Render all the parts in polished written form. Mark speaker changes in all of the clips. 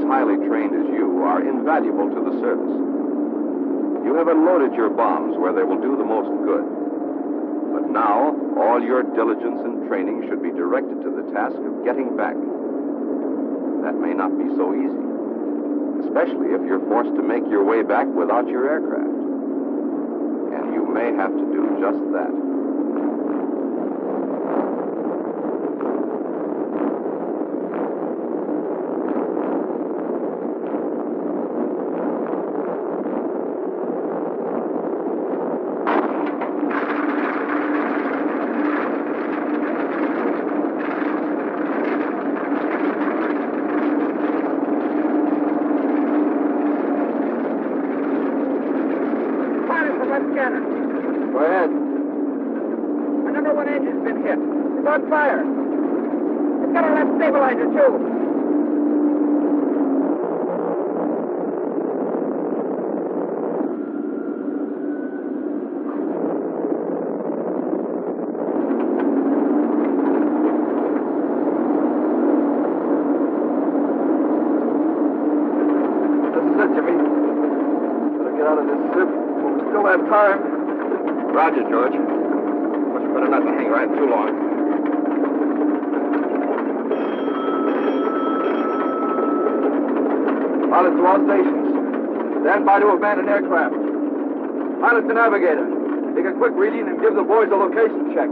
Speaker 1: highly trained as you are invaluable to the service. You have unloaded your bombs where they will do the most good. But now, all your diligence and training should be directed to the task of getting back. That may not be so easy, especially if you're forced to make your way back without your aircraft. And you may have to do just that.
Speaker 2: Go ahead.
Speaker 3: The number one engine's been hit. It's on fire. It's got on that stabilizer, too.
Speaker 2: This is it, Jimmy. Better get out of this zip. We still have time.
Speaker 4: Roger, George. Much better not to hang around too long.
Speaker 2: Pilots to all stations. Stand by to abandon aircraft. Pilot to navigator. Take a quick reading and give the boys a location check.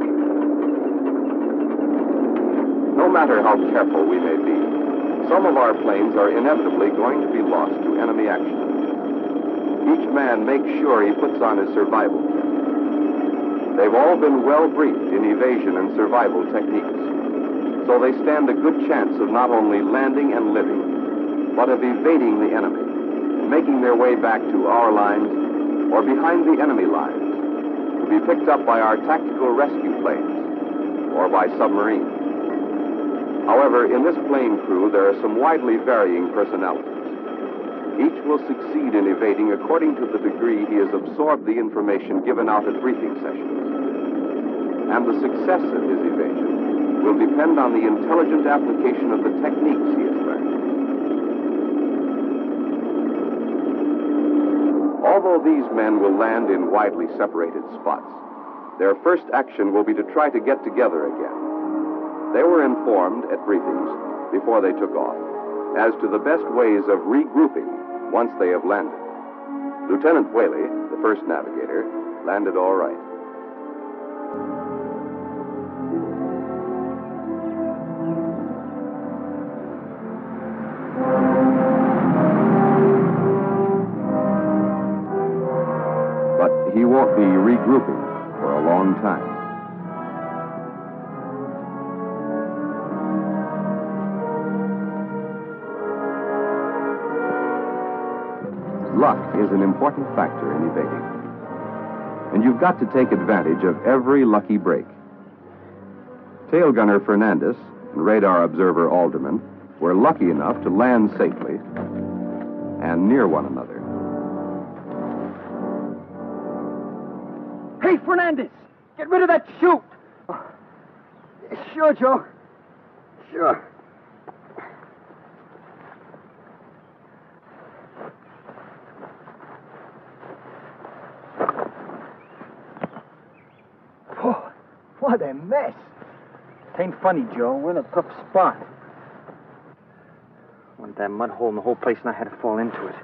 Speaker 1: No matter how careful we may be, some of our planes are inevitably going to be lost to enemy action. Each man makes sure he puts on his survival kit. They've all been well briefed in evasion and survival techniques, so they stand a good chance of not only landing and living, but of evading the enemy and making their way back to our lines or behind the enemy lines to be picked up by our tactical rescue planes or by submarines. However, in this plane crew, there are some widely varying personalities. Each will succeed in evading according to the degree he has absorbed the information given out at briefing sessions. And the success of his evasion will depend on the intelligent application of the techniques he has learned. Although these men will land in widely separated spots, their first action will be to try to get together again. They were informed at briefings, before they took off, as to the best ways of regrouping once they have landed. Lieutenant Whaley, the first navigator, landed all right. But he won't be regrouping for a long time. Luck is an important factor in evading. And you've got to take advantage of every lucky break. Tail gunner Fernandez and radar observer Alderman were lucky enough to land safely and near one another.
Speaker 3: Hey, Fernandez! Get rid of that chute! Sure, Joe. Sure. What a mess.
Speaker 5: It ain't funny, Joe. We're in a tough spot. Went that mud hole in the whole place and I had to fall into it.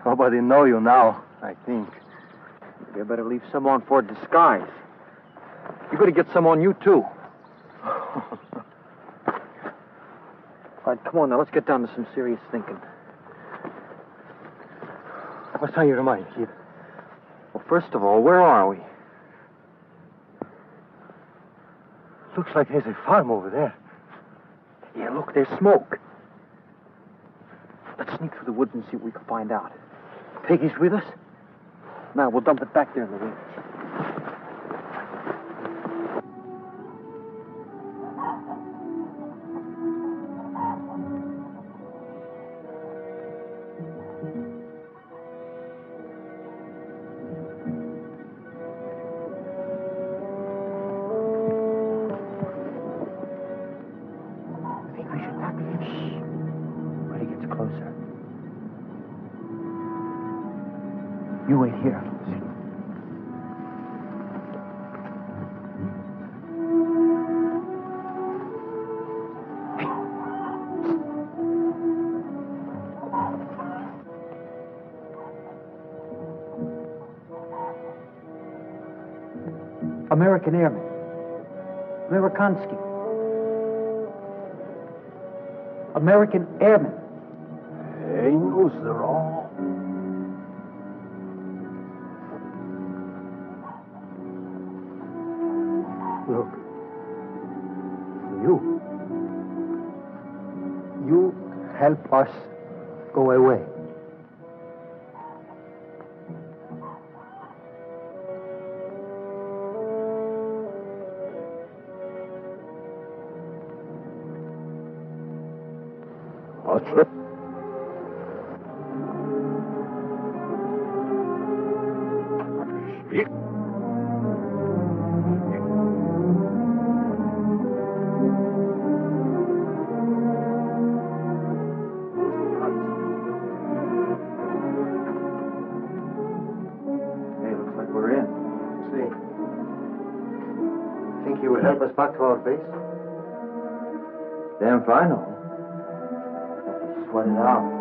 Speaker 2: Nobody know you now, I think.
Speaker 5: Maybe I better leave some on for a disguise. You better get some on you, too. All right, come on now. Let's get down to some serious thinking.
Speaker 2: What's on your mind, kid?
Speaker 5: Well, first of all, where are we?
Speaker 2: Looks like there's a farm over there.
Speaker 5: Yeah, look, there's smoke. Let's sneak through the woods and see what we can find out.
Speaker 2: Peggy's with us?
Speaker 5: Now, we'll dump it back there in the woods.
Speaker 2: When he gets closer.
Speaker 5: You wait here. American Airmen. Amerikansky. American Airmen.
Speaker 6: Angels, they're all. Look. You help us go away.
Speaker 7: Help us back to our base?
Speaker 5: Damn fine, no.
Speaker 7: Sweat it out.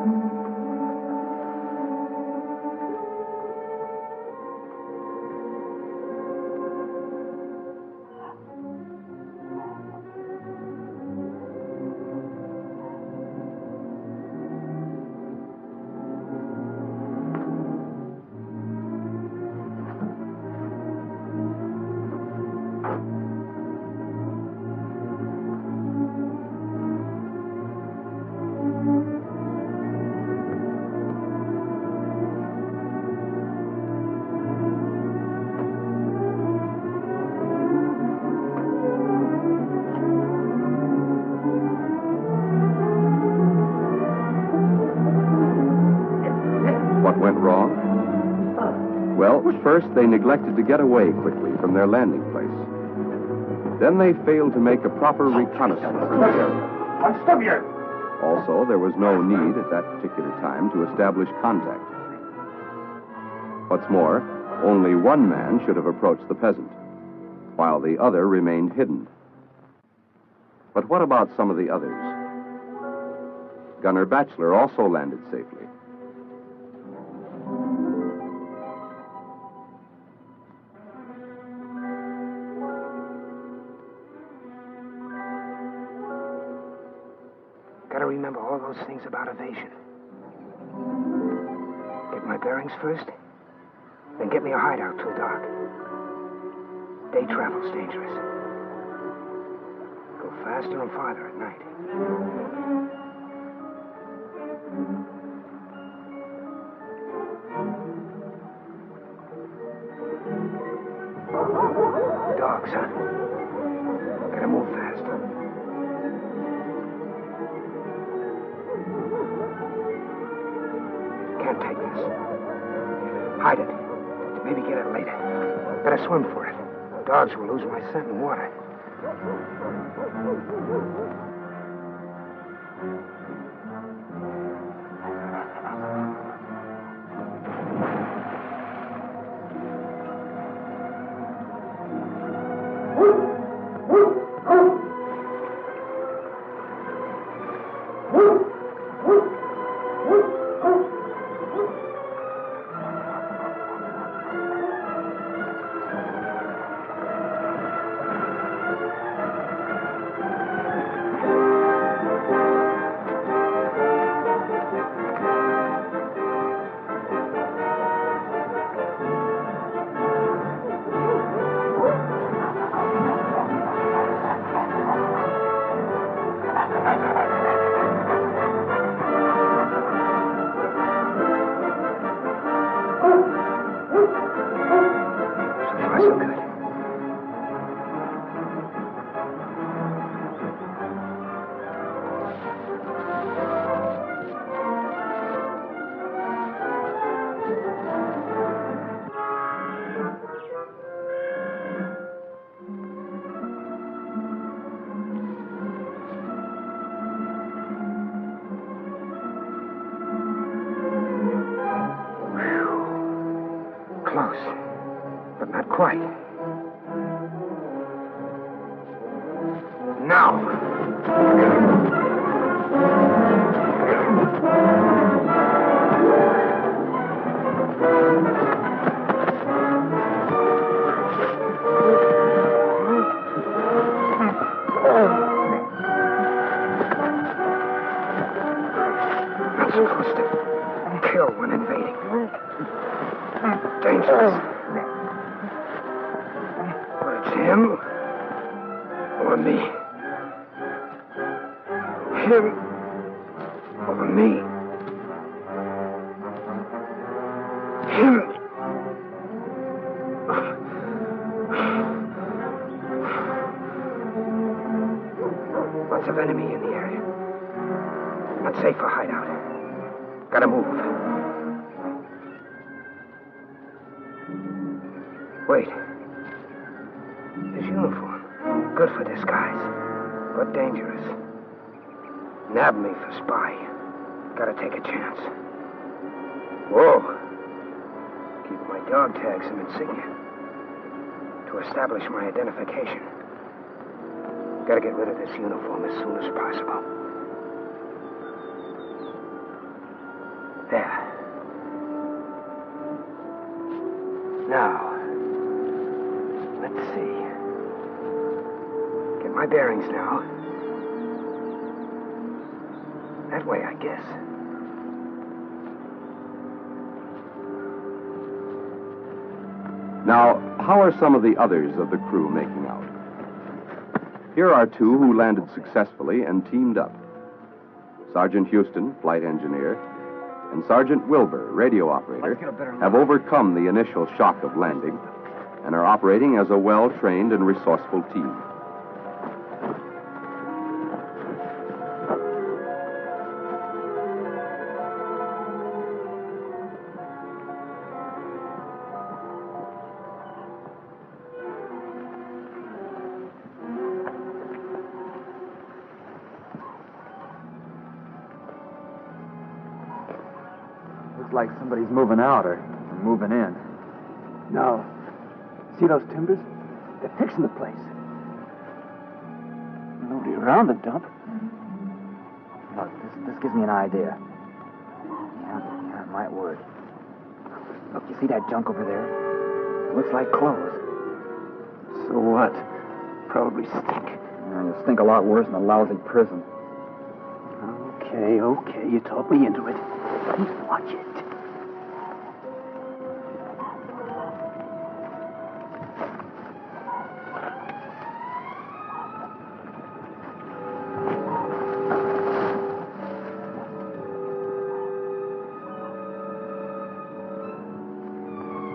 Speaker 1: First, they neglected to get away quickly from their landing place. Then they failed to make a proper reconnaissance of the area. Also, there was no need at that particular time to establish contact. What's more, only one man should have approached the peasant, while the other remained hidden. But what about some of the others? Gunner Batchelor also landed safely.
Speaker 3: Gotta remember all those things about evasion. Get my bearings first, then get me a hideout till dark. Day travel's dangerous. Go faster and farther at night. Dogs, huh? Gotta move fast. Can't take this. Hide it. Maybe get it later. Better swim for it. Dogs will lose my scent in water. quite. Now. Not supposed to kill when invading. Dangerous. But it's him or me. Him or me. Him. Lots of enemy in the area. Not safe for hideout. Gotta move. Wait. His uniform. Good for disguise, but dangerous. Nab me for spy. Gotta take a chance. Whoa. Keep my dog tag some insignia. To establish my identification. Gotta get rid of this uniform as soon as possible. There. Now, let's see. Get my bearings now. That way, I guess.
Speaker 1: Now, how are some of the others of the crew making out? Here are two who landed successfully and teamed up. Sergeant Houston, flight engineer, and Sergeant Wilbur, radio operator, have overcome the initial shock of landing and are operating as a well-trained and resourceful team.
Speaker 5: Looks like somebody's moving out or moving in.
Speaker 6: No. See those timbers? They're fixing the place. Nobody around the dump.
Speaker 7: Look, this gives me an idea. Yeah, it might work. Look, you see that junk over there? It looks like clothes.
Speaker 6: So what? Probably stink.
Speaker 7: You'll stink a lot worse than a lousy prison.
Speaker 6: Okay. You talked me into it. Watch it.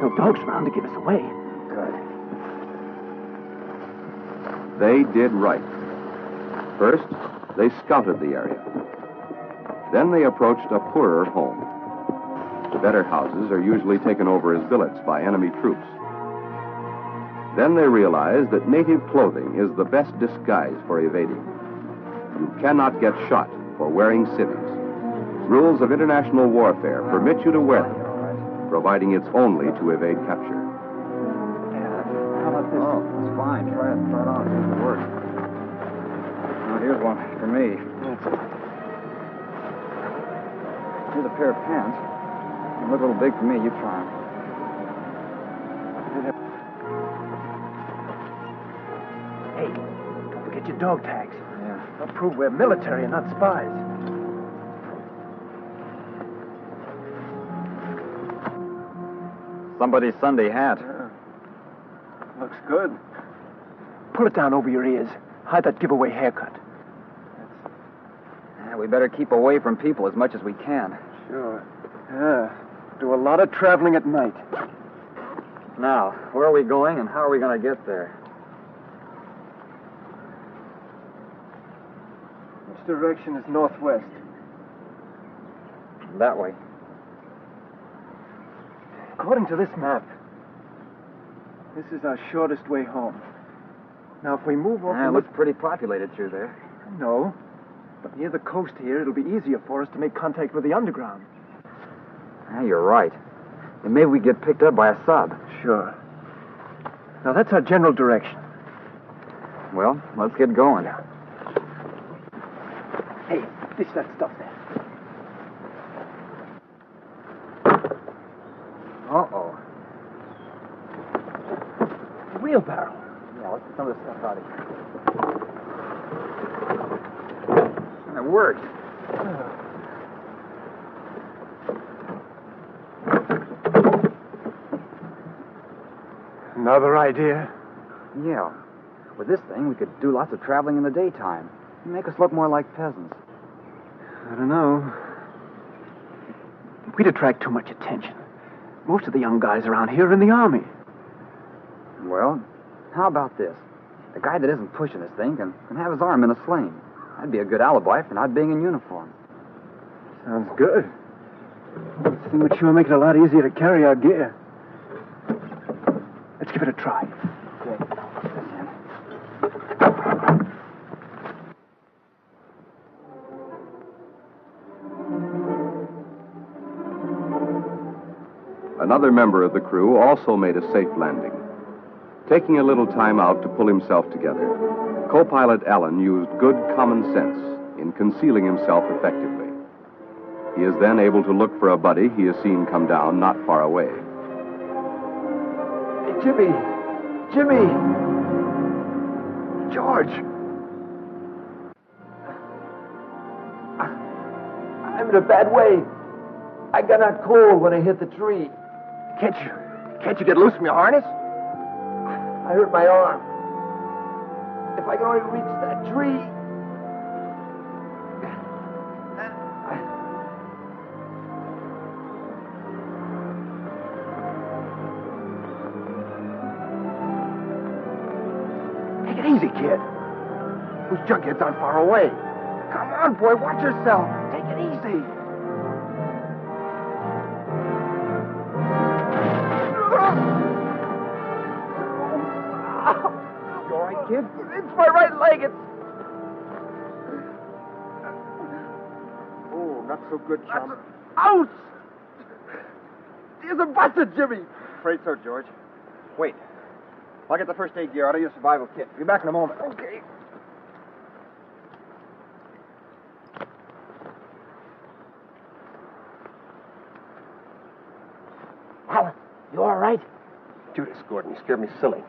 Speaker 6: No dogs around to give us away.
Speaker 7: Good.
Speaker 1: They did right. First, they scouted the area. Then they approached a poorer home. The better houses are usually taken over as billets by enemy troops. Then they realized that native clothing is the best disguise for evading. You cannot get shot for wearing civvies. Rules of international warfare permit you to wear them, providing it's only to evade capture.
Speaker 7: How about this? Oh, it's fine. Try it on. It works. Now, here's one for me. Here's a pair of pants. They look a little big for me. You try them.
Speaker 6: Hey, don't forget your dog tags.
Speaker 7: Yeah.
Speaker 6: They'll prove we're military and not spies.
Speaker 7: Somebody's Sunday hat.
Speaker 6: Looks good. Pull it down over your ears. Hide that giveaway haircut.
Speaker 7: Yeah, we better keep away from people as much as we can.
Speaker 6: Sure. Yeah. Do a lot of traveling at night.
Speaker 7: Now, where are we going and how are we going to get there?
Speaker 6: Which direction is northwest?
Speaker 7: That way.
Speaker 6: According to this map, this is our shortest way home. Now, if we move off...
Speaker 7: Yeah, it looks pretty populated through there.
Speaker 6: No. But near the coast here, it'll be easier for us to make contact with the underground.
Speaker 7: Yeah, you're right. And maybe we get picked up by a sub.
Speaker 6: Sure. Now, that's our general direction.
Speaker 7: Well, let's get going.
Speaker 6: Hey, dish that stuff there.
Speaker 7: Uh-oh.
Speaker 6: Wheelbarrow.
Speaker 7: Yeah, let's get some of this stuff out of here. It worked.
Speaker 6: Another idea?
Speaker 7: Yeah. With this thing, we could do lots of traveling in the daytime. Make us look more like peasants.
Speaker 6: I don't know. We'd attract too much attention. Most of the young guys around here are in the army.
Speaker 7: Well, how about this? The guy that isn't pushing this thing can have his arm in a sling. That'd be a good alibi for not being in uniform.
Speaker 6: Sounds good. This thing would sure make it a lot easier to carry our gear. Let's give it a try.
Speaker 1: Another member of the crew also made a safe landing. Taking a little time out to pull himself together, co-pilot Allen used good common sense in concealing himself effectively. He is then able to look for a buddy he has seen come down not far away.
Speaker 6: Hey, Jimmy! Jimmy! George! I'm in a bad way. I got out cold when I hit the tree. Can't you get loose from your harness? I hurt my arm. If I can only reach that tree. Take it easy, kid. Those junkheads aren't far away. Come on, boy, watch yourself. Take it easy. You all right, kid? It's my right leg. It's...
Speaker 5: Oh, not so good, chum.
Speaker 6: Ouch! There's a busted, Jimmy.
Speaker 5: Afraid so, George. Wait. I'll get the first aid gear out of your survival kit. Be back in a moment.
Speaker 6: Okay. Alan, you all right?
Speaker 5: Judas, Gordon, you scared me silly.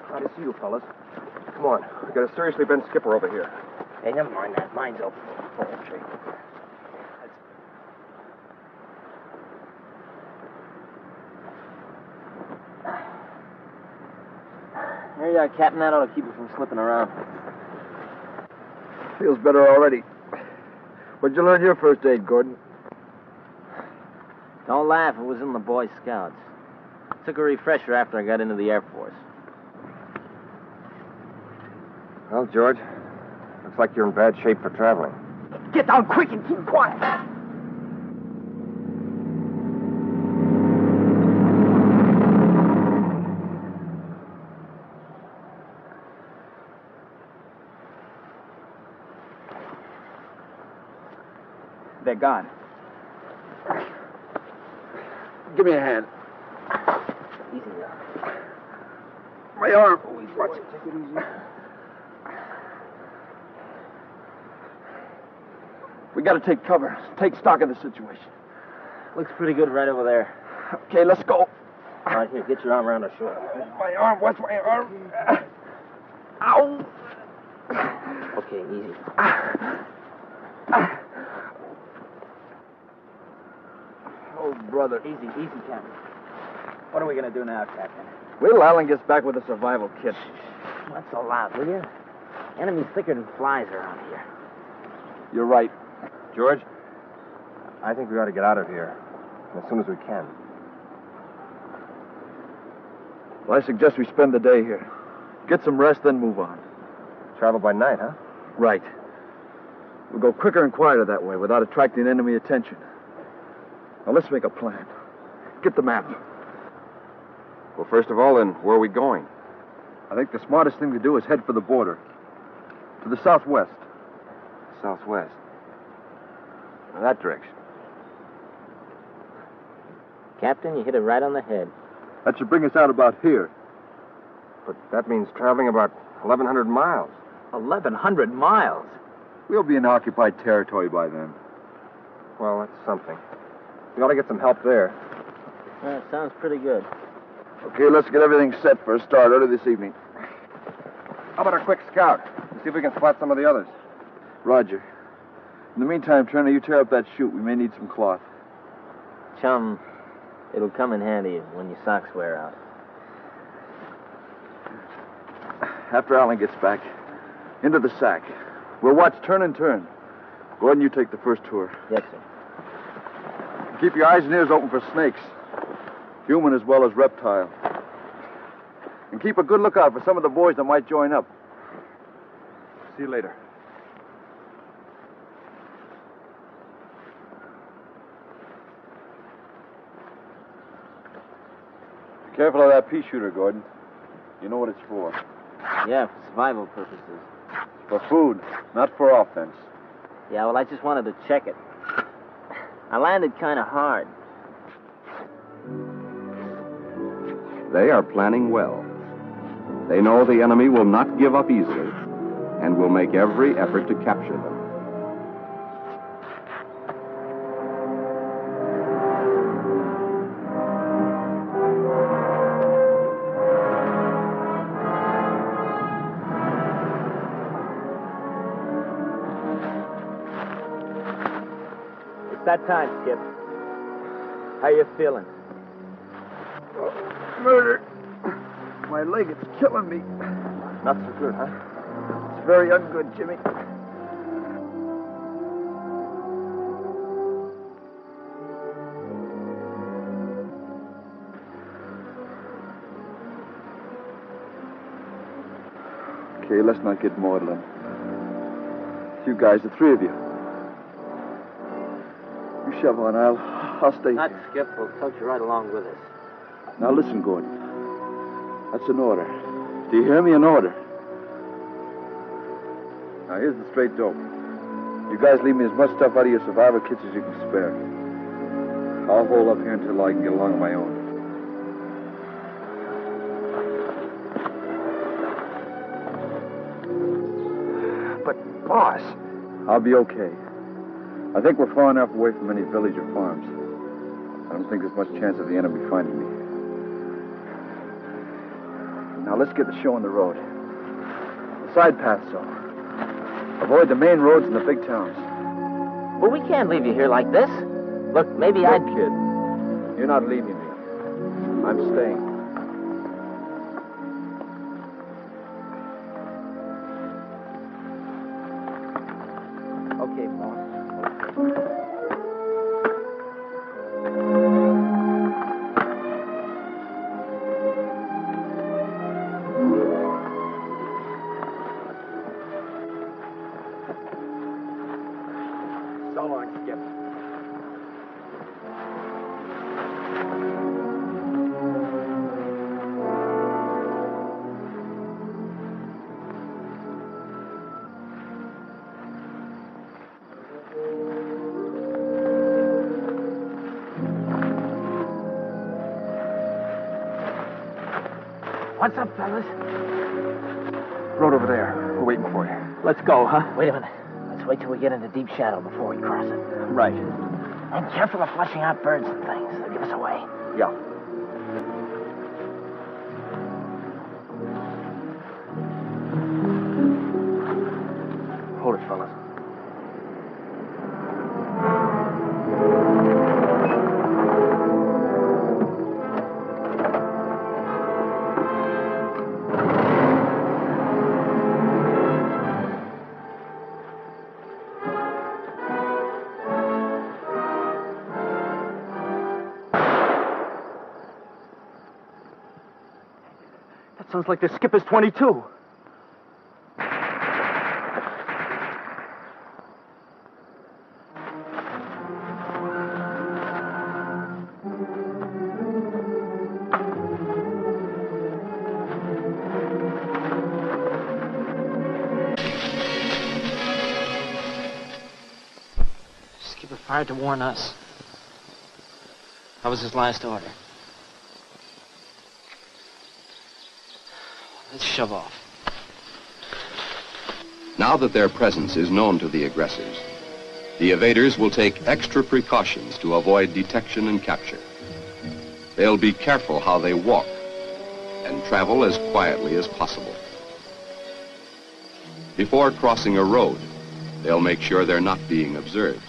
Speaker 5: Glad to see you, fellas. Come on. We got a seriously bent skipper over here.
Speaker 3: Hey, never mind that. Mine's open.
Speaker 5: Oh, okay.
Speaker 3: Here you are, Captain. That ought to keep it from slipping around.
Speaker 2: Feels better already. Where'd you learn your first aid, Gordon?
Speaker 3: Don't laugh. It was in the Boy Scouts. Took a refresher after I got into the Air Force.
Speaker 5: Well, George, looks like you're in bad shape for traveling.
Speaker 6: Get down quick and keep quiet. They're gone. Give me a hand.
Speaker 3: Easy now.
Speaker 6: My arm. Watch it. Take it easy. We gotta take cover. Take stock of the situation.
Speaker 3: Looks pretty good right over there.
Speaker 6: Okay, let's go.
Speaker 3: All right, here, get your arm around her shoulder.
Speaker 6: My arm. Watch my arm. Ow.
Speaker 3: Okay, easy.
Speaker 6: Oh, brother.
Speaker 3: Easy, Captain. What are we going to do now, Captain?
Speaker 2: Wait till Alan gets back with the survival kit.
Speaker 3: Not so loud, will you? Enemy's thicker than flies around here.
Speaker 2: You're right.
Speaker 5: George, I think we ought to get out of here as soon as we can.
Speaker 2: Well, I suggest we spend the day here. Get some rest, then move on.
Speaker 5: Travel by night, huh?
Speaker 2: Right. We'll go quicker and quieter that way without attracting enemy attention. Now, let's make a plan. Get the map.
Speaker 5: Well, first of all, then, where are we going?
Speaker 2: I think the smartest thing to do is head for the border. To the southwest.
Speaker 5: Southwest. In that direction.
Speaker 8: Captain, you hit it right on the head.
Speaker 2: That should bring us out about here.
Speaker 4: But that means traveling about 1,100 miles.
Speaker 8: 1,100 miles?
Speaker 2: We'll be in occupied territory by then.
Speaker 4: Well, that's something. We ought to get some help there.
Speaker 8: That sounds pretty good.
Speaker 2: Okay, let's get everything set for a start early this evening.
Speaker 4: How about a quick scout? See if we can spot some of the others.
Speaker 2: Roger. In the meantime, Turner, you tear up that chute. We may need some cloth.
Speaker 8: Chum, it'll come in handy when your socks wear out.
Speaker 2: After Allen gets back, into the sack. We'll watch turn and turn. Gordon, you take the first tour.
Speaker 8: Yes, sir.
Speaker 2: Keep your eyes and ears open for snakes. Human as well as reptile. And keep a good lookout for some of the boys that might join up.
Speaker 4: See you later.
Speaker 2: Be careful of that pea shooter, Gordon. You know what it's for.
Speaker 8: Yeah, for survival purposes.
Speaker 2: For food, not for offense.
Speaker 8: Yeah, well, I just wanted to check it. I landed kind of hard.
Speaker 1: They are planning well. They know the enemy will not give up easily and will make every effort to capture them.
Speaker 8: It's that time, Skip. How you feeling?
Speaker 2: Murder. My leg is killing me.
Speaker 4: Not so good, huh?
Speaker 2: It's very ungood, Jimmy. Okay, let's not get maudlin. You guys, the three of you. You shovel and I'll stay
Speaker 8: Not
Speaker 2: here.
Speaker 8: Skip. We'll tote you right along with us.
Speaker 2: Now listen, Gordon. That's an order. Do you hear me? An order. Now here's the straight dope. You guys leave me as much stuff out of your survivor kits as you can spare. I'll hold up here until I can get along on my own.
Speaker 3: But, boss...
Speaker 2: I'll be okay. I think we're far enough away from any village or farms. I don't think there's much chance of the enemy finding me. Now let's get the show on the road. The side paths, though. Avoid the main roads and the big towns.
Speaker 8: But we can't leave you here like this. Look, maybe
Speaker 2: Look, kid. You're not leaving me. I'm staying.
Speaker 8: Okay, boss.
Speaker 3: So long, Skip. What's up, fellas?
Speaker 4: Road over there. We're waiting for you.
Speaker 3: Let's go, huh?
Speaker 8: Wait a minute. Let's wait till we get into deep shadow before we cross it.
Speaker 3: Right.
Speaker 8: And careful of flushing out birds and things. They'll give us away.
Speaker 3: Yeah.
Speaker 4: Hold it, fellas.
Speaker 3: That sounds like the skipper's 22.
Speaker 8: Skipper fired to warn us. How was his last order? Let's shove off.
Speaker 1: Now that their presence is known to the aggressors, the evaders will take extra precautions to avoid detection and capture. They'll be careful how they walk and travel as quietly as possible. Before crossing a road, they'll make sure they're not being observed.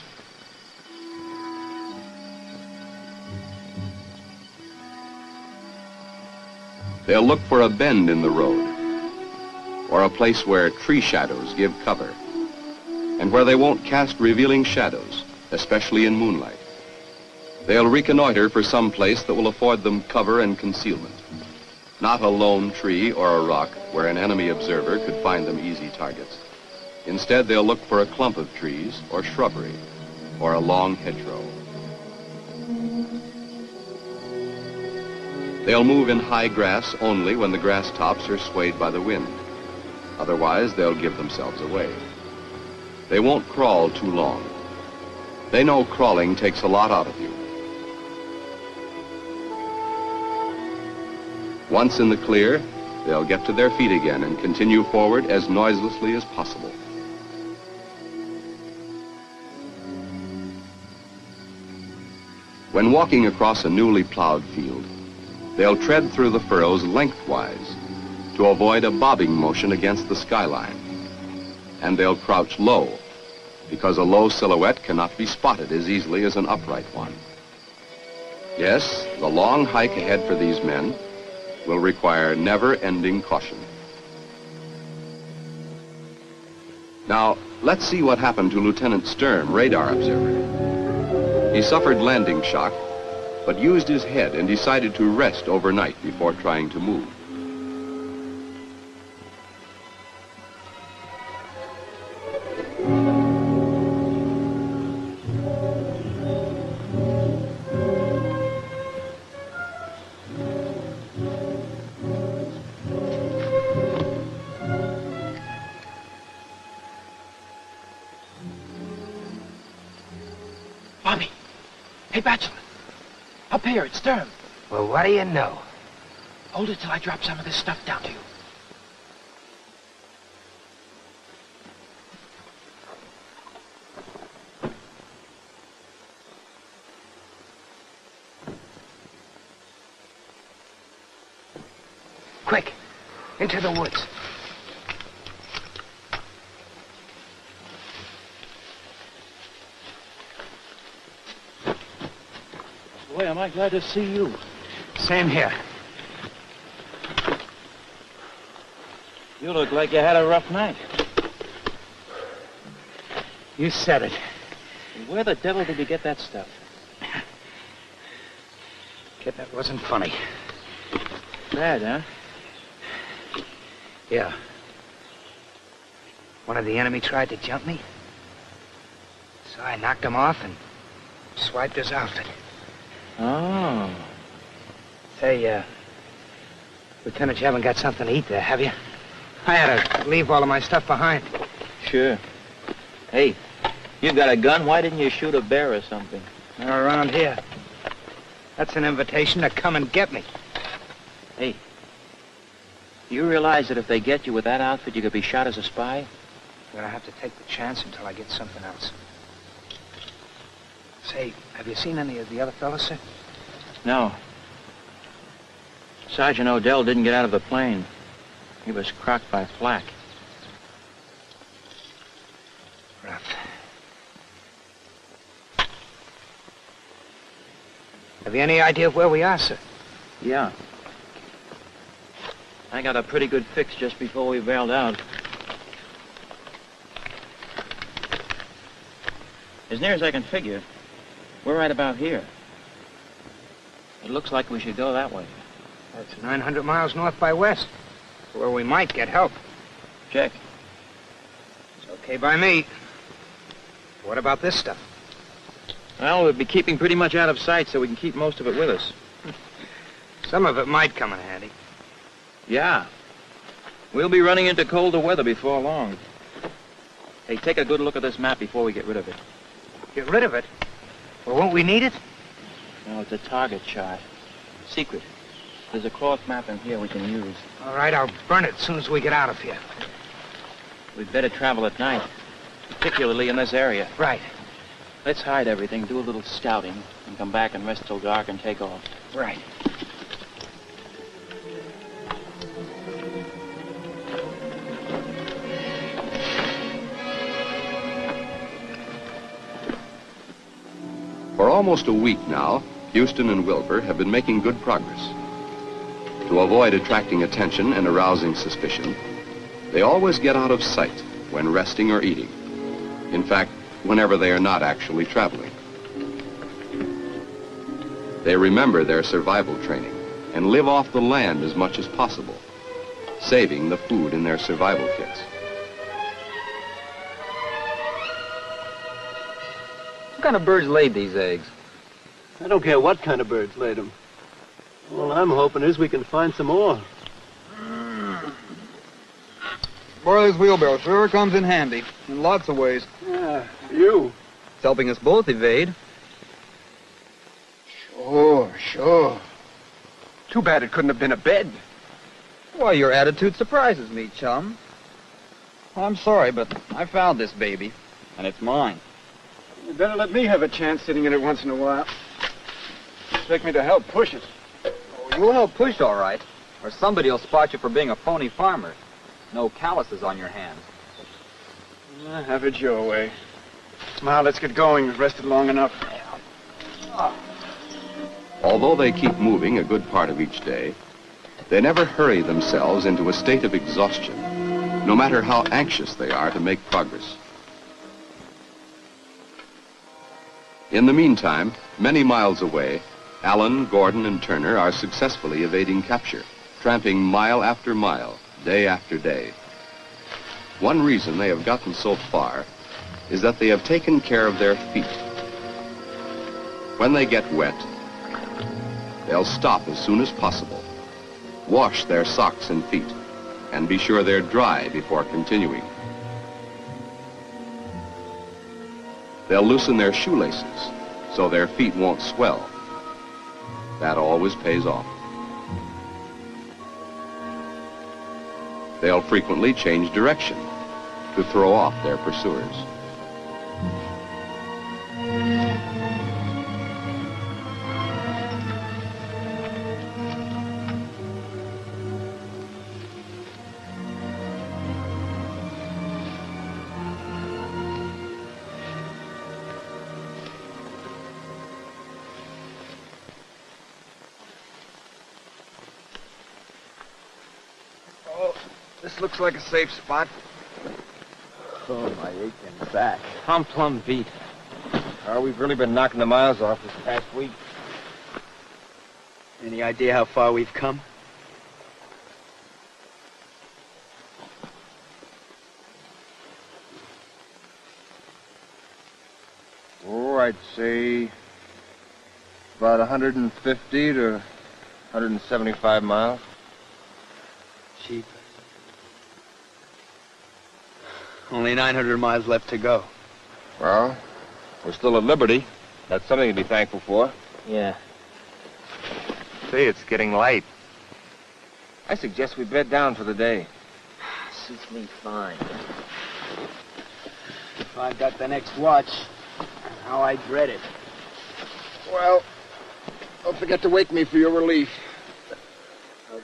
Speaker 1: They'll look for a bend in the road, or a place where tree shadows give cover, and where they won't cast revealing shadows, especially in moonlight. They'll reconnoiter for some place that will afford them cover and concealment. Not a lone tree or a rock where an enemy observer could find them easy targets. Instead, they'll look for a clump of trees or shrubbery, or a long hedgerow. They'll move in high grass only when the grass tops are swayed by the wind. Otherwise, they'll give themselves away. They won't crawl too long. They know crawling takes a lot out of you. Once in the clear, they'll get to their feet again and continue forward as noiselessly as possible. When walking across a newly plowed field, they'll tread through the furrows lengthwise to avoid a bobbing motion against the skyline. And they'll crouch low, because a low silhouette cannot be spotted as easily as an upright one. Yes, the long hike ahead for these men will require never-ending caution. Now, let's see what happened to Lieutenant Sturm, radar observer. He suffered landing shock, but used his head and decided to rest overnight before trying to move.
Speaker 3: Bobby! Hey, Bachelor! Up here, it's Sturm.
Speaker 6: Well, what do you know?
Speaker 3: Hold it till I drop some of this stuff down to you. Quick, into the woods.
Speaker 9: Boy, am I glad to see you.
Speaker 3: Same here.
Speaker 9: You look like you had a rough night.
Speaker 3: You said it.
Speaker 9: And where the devil did you get that stuff?
Speaker 3: Kid, that wasn't funny.
Speaker 9: Bad, huh?
Speaker 3: Yeah. One of the enemy tried to jump me. So I knocked him off and swiped his outfit.
Speaker 9: Oh.
Speaker 3: Say, Lieutenant, you haven't got something to eat there, have you? I had to leave all of my stuff behind.
Speaker 9: Sure. Hey, you got a gun? Why didn't you shoot a bear or something?
Speaker 3: They're around here. That's an invitation to come and get me.
Speaker 9: Hey, do you realize that if they get you with that outfit, you could be shot as a spy?
Speaker 3: I'm gonna have to take the chance until I get something else. Say, have you seen any of the other fellas, sir?
Speaker 9: No. Sergeant Odell didn't get out of the plane. He was crocked by flak.
Speaker 3: Rough. Have you any idea of where we are, sir?
Speaker 9: Yeah. I got a pretty good fix just before we bailed out. As near as I can figure, we're right about here. It looks like we should go that way.
Speaker 3: That's 900 miles north by west, where we might get help.
Speaker 9: Check.
Speaker 3: It's okay by me. What about this stuff?
Speaker 9: Well, we'll be keeping pretty much out of sight so we can keep most of it with us.
Speaker 3: Some of it might come in handy.
Speaker 9: Yeah. We'll be running into colder weather before long. Hey, take a good look at this map before we get rid of it.
Speaker 3: Get rid of it? Well, won't we need it?
Speaker 9: No, it's a target chart. Secret. There's a cloth map in here we can use.
Speaker 3: All right, I'll burn it as soon as we get out of here.
Speaker 9: We'd better travel at night, particularly in this area.
Speaker 3: Right.
Speaker 9: Let's hide everything, do a little scouting, and come back and rest till dark and take off.
Speaker 3: Right.
Speaker 1: For almost a week now, Houston and Wilbur have been making good progress. To avoid attracting attention and arousing suspicion, they always get out of sight when resting or eating. In fact, whenever they are not actually traveling. They remember their survival training and live off the land as much as possible, saving the food in their survival kits.
Speaker 5: What kind of birds laid these eggs?
Speaker 10: I don't care what kind of birds laid them. All I'm hoping is we can find some more.
Speaker 11: Boy, this wheelbarrow sure comes in handy in lots of ways.
Speaker 10: Yeah, you.
Speaker 11: It's helping us both evade.
Speaker 3: Sure. Too bad it couldn't have been a bed.
Speaker 11: Why, your attitude surprises me, chum. I'm sorry, but I found this baby, and it's mine.
Speaker 2: You better let me have a chance sitting in it once in a while. Expect me to help push it.
Speaker 11: Oh, you'll help push, all right. Or somebody will spot you for being a phony farmer. No calluses on your hands.
Speaker 2: Have it your way. Now, let's get going. We've rested long enough.
Speaker 1: Although they keep moving a good part of each day, they never hurry themselves into a state of exhaustion, no matter how anxious they are to make progress. In the meantime, many miles away, Allen, Gordon, and Turner are successfully evading capture, tramping mile after mile, day after day. One reason they have gotten so far is that they have taken care of their feet. When they get wet, they'll stop as soon as possible, wash their socks and feet, and be sure they're dry before continuing. They'll loosen their shoelaces so their feet won't swell. That always pays off. They'll frequently change direction to throw off their pursuers.
Speaker 3: This looks like a safe spot.
Speaker 6: Oh, my aching back.
Speaker 5: I'm plumb beat. We've really been knocking the miles off this past week.
Speaker 10: Any idea how far we've come?
Speaker 11: Oh, I'd say about 150 to 175 miles.
Speaker 10: Sheep. Only 900 miles left to go.
Speaker 11: Well, we're still at liberty. That's something to be thankful for.
Speaker 8: Yeah.
Speaker 11: Say, it's getting light. I suggest we bed down for the day.
Speaker 8: Suits me fine.
Speaker 10: If I got the next watch, how I dread it.
Speaker 3: Well, don't forget to wake me for your relief.
Speaker 10: Okay.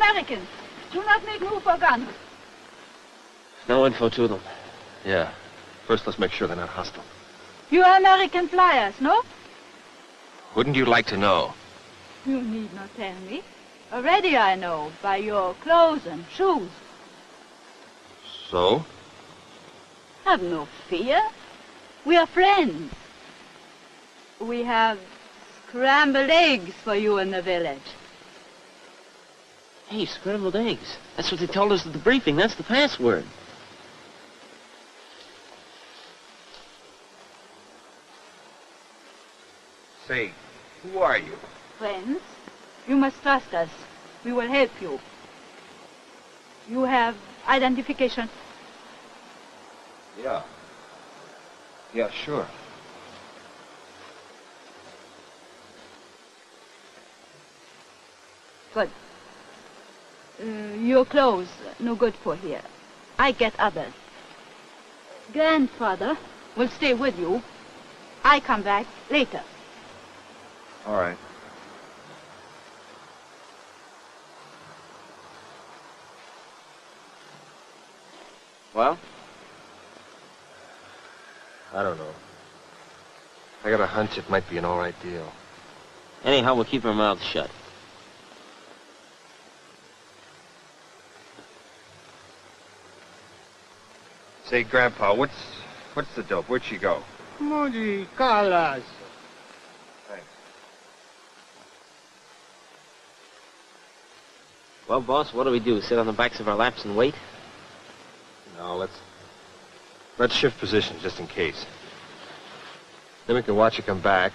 Speaker 12: Americans. Do not make move for guns.
Speaker 4: No info to them.
Speaker 13: Yeah. First, let's make sure they're not hostile.
Speaker 12: You are American flyers, no?
Speaker 13: Wouldn't you like to know?
Speaker 12: You need not tell me. Already I know, by your clothes and shoes.
Speaker 13: So?
Speaker 12: Have no fear. We are friends. We have scrambled eggs for you in the village.
Speaker 9: Hey, scrambled eggs. That's what they told us at the briefing. That's the password.
Speaker 13: Say, who are you?
Speaker 12: Friends, you must trust us. We will help you. You have identification.
Speaker 13: Yeah. Yeah, sure.
Speaker 12: Good. Your clothes, no good for here. I get others. Grandfather will stay with you. I come back later.
Speaker 13: All right.
Speaker 4: Well?
Speaker 13: I don't know. I got a hunch it might be an all right deal.
Speaker 9: Anyhow, we'll keep our mouths shut.
Speaker 13: Say, Grandpa, what's the dope? Where'd she go?
Speaker 3: Moody Carlos.
Speaker 13: Thanks.
Speaker 9: Well, boss, what do we do? Sit on the backs of our laps and wait?
Speaker 13: No, let's shift positions just in case. Then we can watch her come back.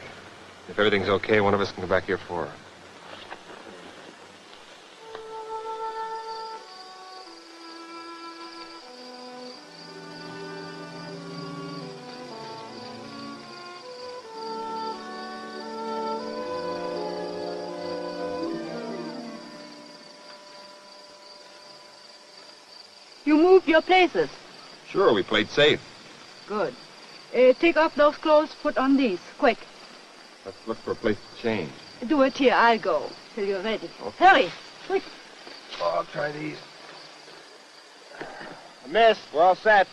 Speaker 13: If everything's okay, one of us can go back here for her.
Speaker 12: You moved your places.
Speaker 13: Sure, we played safe.
Speaker 12: Good. Take off those clothes, put on these, quick.
Speaker 13: Let's look for a place to change.
Speaker 12: Do it here, I'll go, till you're ready. Okay. Hurry, quick.
Speaker 13: Oh, I'll try these.
Speaker 3: Miss, we're all set.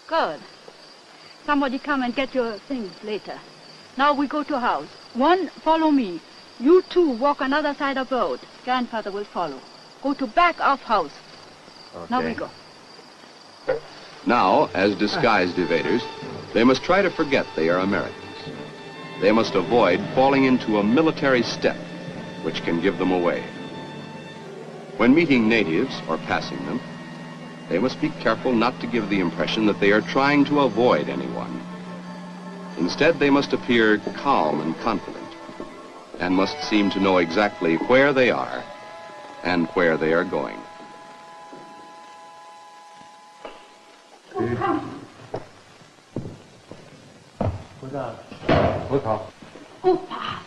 Speaker 12: Good. Somebody come and get your things later. Now we go to house. One, follow me. You two walk another side of road. Grandfather will follow. Go to back of house.
Speaker 13: Okay.
Speaker 12: Now we go.
Speaker 1: Now, as disguised evaders, they must try to forget they are Americans. They must avoid falling into a military step, which can give them away. When meeting natives or passing them, they must be careful not to give the impression that they are trying to avoid anyone. Instead, they must appear calm and confident, and must seem to know exactly where they are and where they are going.
Speaker 12: Oh, come.
Speaker 13: Look off.
Speaker 12: Opa.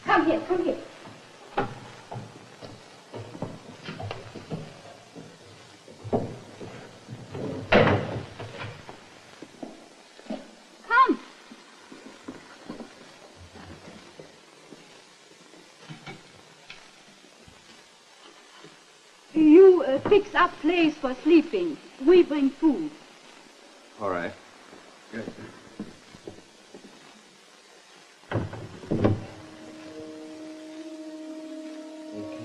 Speaker 12: Come here, come here. Come. You fix up place for sleeping. We bring food.
Speaker 1: All right. Good.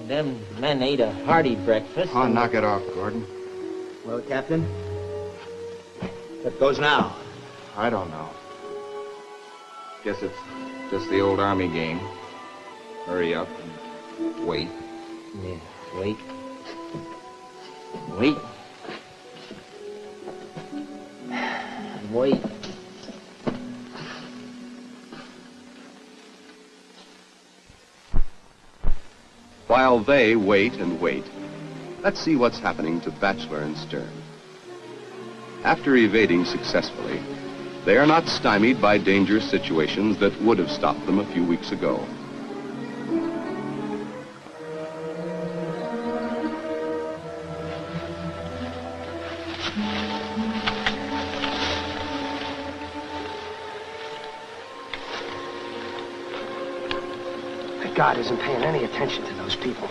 Speaker 9: Them men ate a hearty breakfast.
Speaker 6: Oh, knock it off, Gordon.
Speaker 11: Well, Captain, what goes now?
Speaker 6: I don't know. Guess it's just the old Army game. Hurry up and wait.
Speaker 9: Yeah, wait. Wait. Wait.
Speaker 1: While they wait and wait, let's see what's happening to Batchelor and Stern. After evading successfully, they are not stymied by dangerous situations that would have stopped them a few weeks ago.
Speaker 3: The guard isn't paying any attention to those people.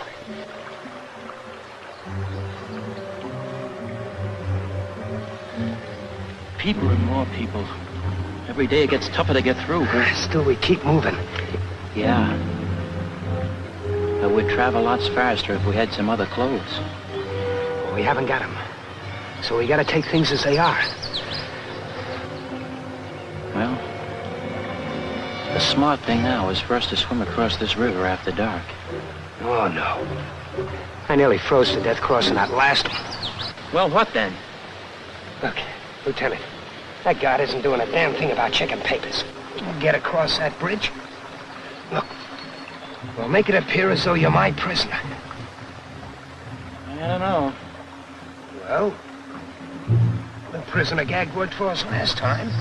Speaker 9: People and more people. Every day it gets tougher to get through.
Speaker 3: Still, we keep moving.
Speaker 9: Yeah. But we'd travel lots faster if we had some other clothes.
Speaker 3: Well, we haven't got them. So we gotta take things as they are.
Speaker 9: Well, the smart thing now is for us to swim across this river after dark.
Speaker 3: Oh, no. I nearly froze to death crossing that last one.
Speaker 9: Well, what then?
Speaker 3: Look, Lieutenant, that guard isn't doing a damn thing about checking papers. We'll get across that bridge. Look, we'll make it appear as though you're my prisoner.
Speaker 9: I don't know.
Speaker 3: Well, the prisoner gag worked for us last time.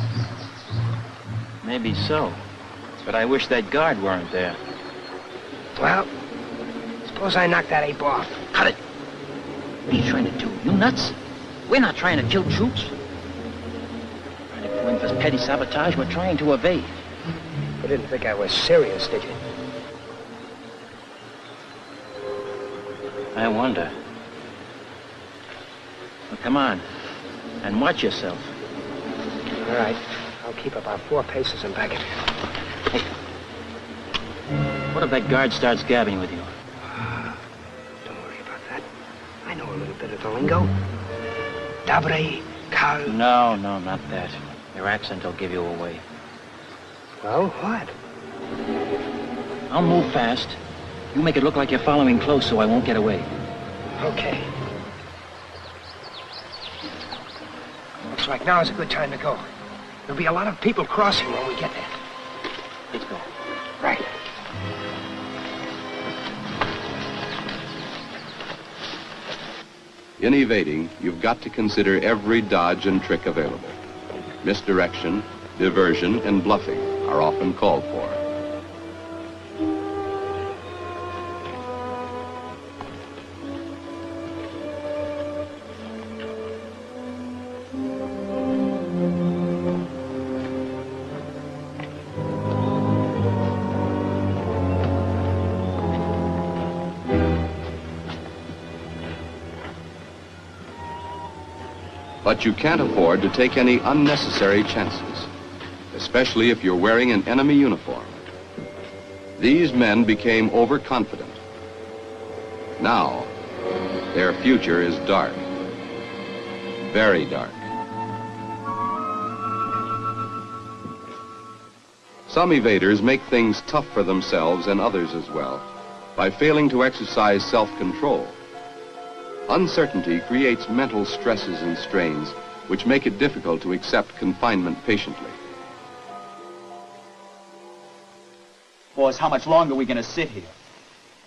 Speaker 9: Maybe so. But I wish that guard weren't there.
Speaker 3: Well, suppose I knock that ape off.
Speaker 9: Cut it! What are you trying to do? You nuts? We're not trying to kill troops. Trying to go in for petty sabotage. We're trying to evade.
Speaker 3: You didn't think I was serious, did you?
Speaker 9: I wonder. Well, come on. And watch yourself.
Speaker 3: All right. I'll keep about 4 paces and back it.
Speaker 9: Hey. What if that guard starts gabbing with you?
Speaker 3: Don't worry about that. I know a little bit of the lingo. Dobre, Carl.
Speaker 9: No, not that. Your accent will give you away.
Speaker 3: Well, what?
Speaker 9: I'll move fast. You make it look like you're following close so I won't get away.
Speaker 3: Okay. Looks like now is a good time to go. There'll be a lot of people crossing when we get there.
Speaker 9: Let's go.
Speaker 3: Right.
Speaker 1: In evading, you've got to consider every dodge and trick available. Misdirection, diversion, and bluffing are often called for. But you can't afford to take any unnecessary chances, especially if you're wearing an enemy uniform. These men became overconfident. Now, their future is dark, very dark. Some evaders make things tough for themselves and others as well by failing to exercise self-control. Uncertainty creates mental stresses and strains which make it difficult to accept confinement patiently.
Speaker 11: Boss, how much longer are we going to sit here?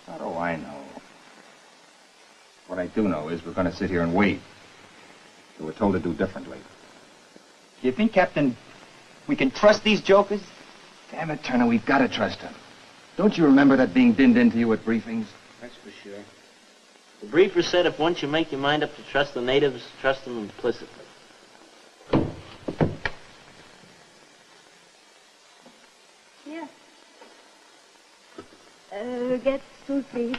Speaker 14: How do I know? What I do know is we're going to sit here and wait. We were told to do differently.
Speaker 11: Do you think, Captain, we can trust these jokers?
Speaker 14: Damn it, Turner, we've got to trust them. Don't you remember that being dinned into you at briefings?
Speaker 8: That's for sure. The briefer said if once you make your mind up to trust the natives, trust them implicitly.
Speaker 12: Yeah. Get stool, please.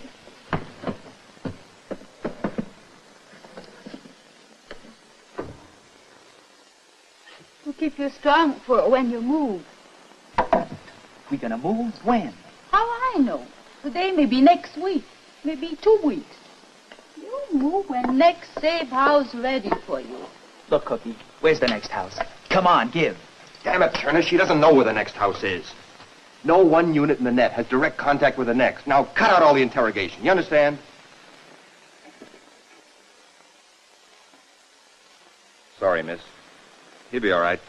Speaker 12: To keep you strong for when you move.
Speaker 11: We gonna move? When?
Speaker 12: How I know? Today, maybe next week, maybe 2 weeks. You move when next safe house ready for you.
Speaker 11: Look, Cookie, where's the next house? Come on, give.
Speaker 6: Damn it, Turner, she doesn't know where the next house is. No one unit in the net has direct contact with the next. Now, cut out all the interrogation. You understand?
Speaker 13: Sorry, miss. He'll be all right.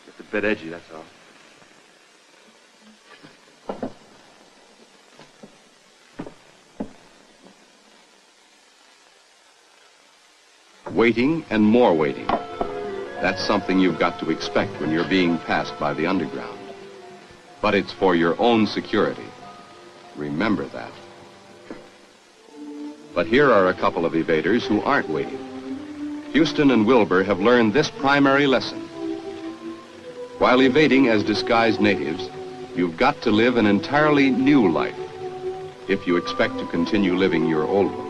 Speaker 13: Just a bit edgy, that's all.
Speaker 1: Waiting and more waiting. That's something you've got to expect when you're being passed by the underground. But it's for your own security. Remember that. But here are a couple of evaders who aren't waiting. Houston and Wilbur have learned this primary lesson. While evading as disguised natives, you've got to live an entirely new life if you expect to continue living your old one.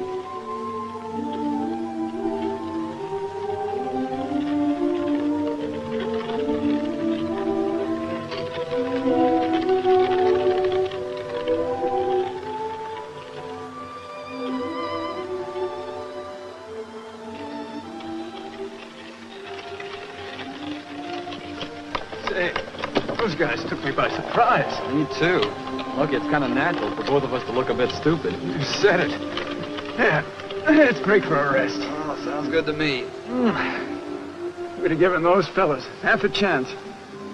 Speaker 2: Say, those guys took me by surprise.
Speaker 11: Me too. Look, it's kind of natural for both of us to look a bit stupid.
Speaker 2: You said it. Yeah, it's great for a rest.
Speaker 11: Oh, sounds good to me.
Speaker 2: We'd have given those fellas half a chance.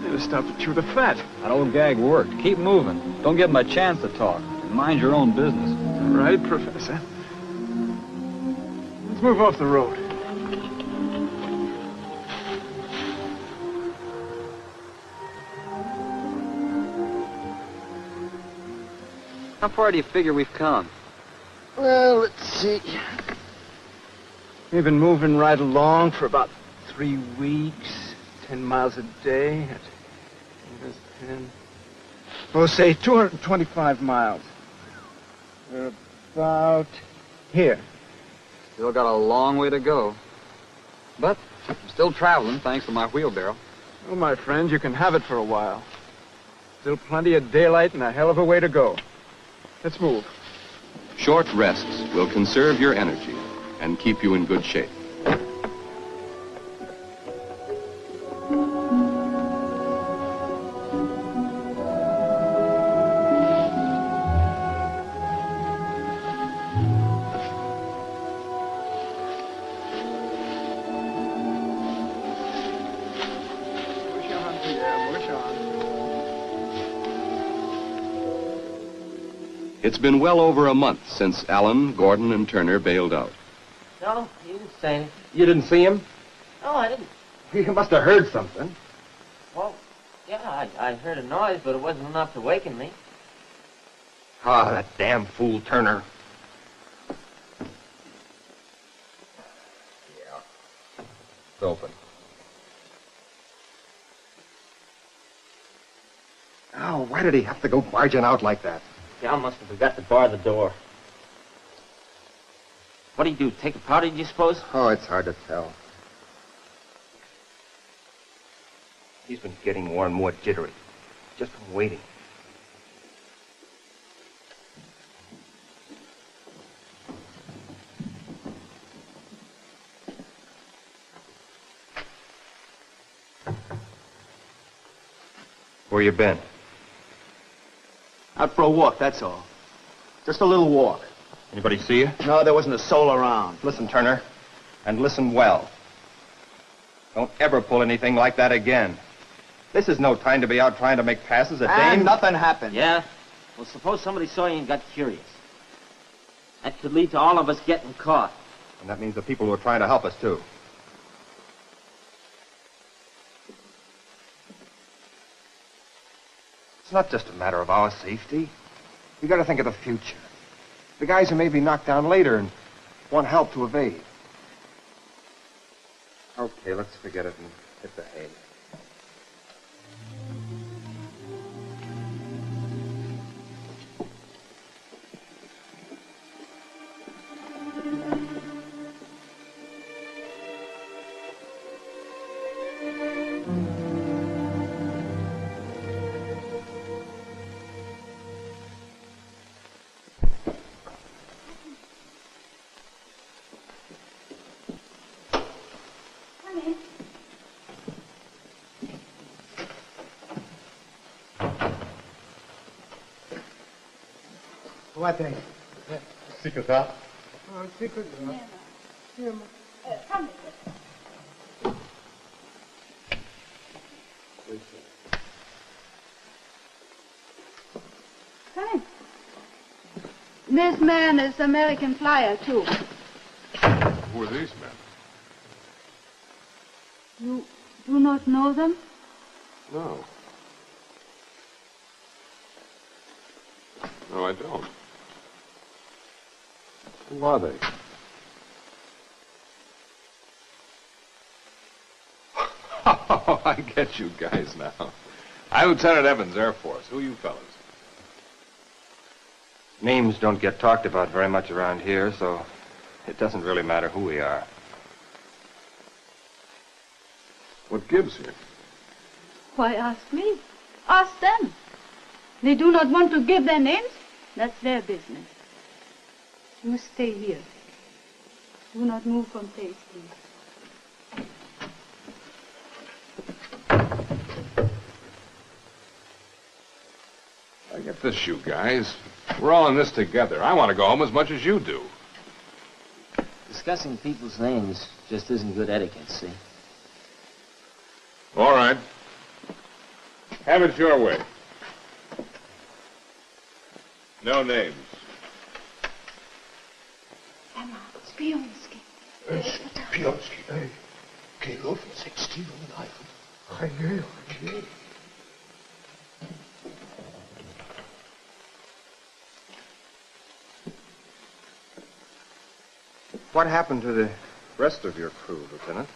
Speaker 2: They'd have stopped to chew the fat.
Speaker 11: That old gag worked. Keep moving. Don't give them a chance to talk. And mind your own business.
Speaker 2: Right, Professor. Let's move off the road.
Speaker 11: How far do you figure we've come?
Speaker 2: Well, let's see. We've been moving right along for about 3 weeks, 10 miles a day. That's 10. We'll say 225 miles. We're about here.
Speaker 11: Still got a long way to go. But I'm still traveling, thanks to my wheelbarrow.
Speaker 2: Oh, my friend, you can have it for a while. Still plenty of daylight and a hell of a way to go. Let's move.
Speaker 1: Short rests will conserve your energy and keep you in good shape. It's been well over a month since Allen, Gordon, and Turner bailed out.
Speaker 8: No, he didn't say anything.
Speaker 6: You didn't see him?
Speaker 8: No, I didn't.
Speaker 6: You must have heard something.
Speaker 8: Well, yeah, I heard a noise, but it wasn't enough to waken me.
Speaker 6: Ah, that damn fool Turner. Yeah. It's open. Oh, why did he have to go barging out like that?
Speaker 8: Gal must have forgot to bar the door. What do you do, take a powder, do you suppose?
Speaker 6: Oh, it's hard to tell. He's been getting more and more jittery. Just from waiting. Where you been?
Speaker 2: Out for a walk, that's all. Just a little walk.
Speaker 6: Anybody see you?
Speaker 2: No, there wasn't a soul around.
Speaker 6: Listen, Turner, and listen well. Don't ever pull anything like that again. This is no time to be out trying to make passes at
Speaker 2: And
Speaker 6: dames.
Speaker 2: nothing happened.
Speaker 8: Yeah? Well, suppose somebody saw you and got curious. That could lead to all of us getting caught.
Speaker 6: And that means the people who are trying to help us, too. It's not just a matter of our safety. We got to think of the future. The guys who may be knocked down later and want help to evade. Okay, let's forget it and hit the hay.
Speaker 15: What is?
Speaker 6: Secret, huh?
Speaker 15: Oh, secret. Yeah.
Speaker 12: Come in. This man is American flyer, too.
Speaker 13: Who are these men?
Speaker 12: Do not know them?
Speaker 16: No. No, I don't. Who are they? Oh, I get you guys now. I'm Lieutenant Evans, Air Force. Who are you fellas?
Speaker 13: Names don't get talked about very much around here, so it doesn't really matter who we are.
Speaker 16: What gives here?
Speaker 12: Why ask me? Ask them. They do not want to give their names? That's their business. You stay here. Do not move from place, please.
Speaker 16: I get this, you guys. We're all in this together. I want to go home as much as you do.
Speaker 8: Discussing people's names just isn't good etiquette, see?
Speaker 16: All right. Have it your way. No names.
Speaker 12: Emma, Spionski.
Speaker 15: Spionski, ey. Gelaufen 6 Kilo in Eifel. Okay.
Speaker 13: What happened to the rest of your crew, Lieutenant?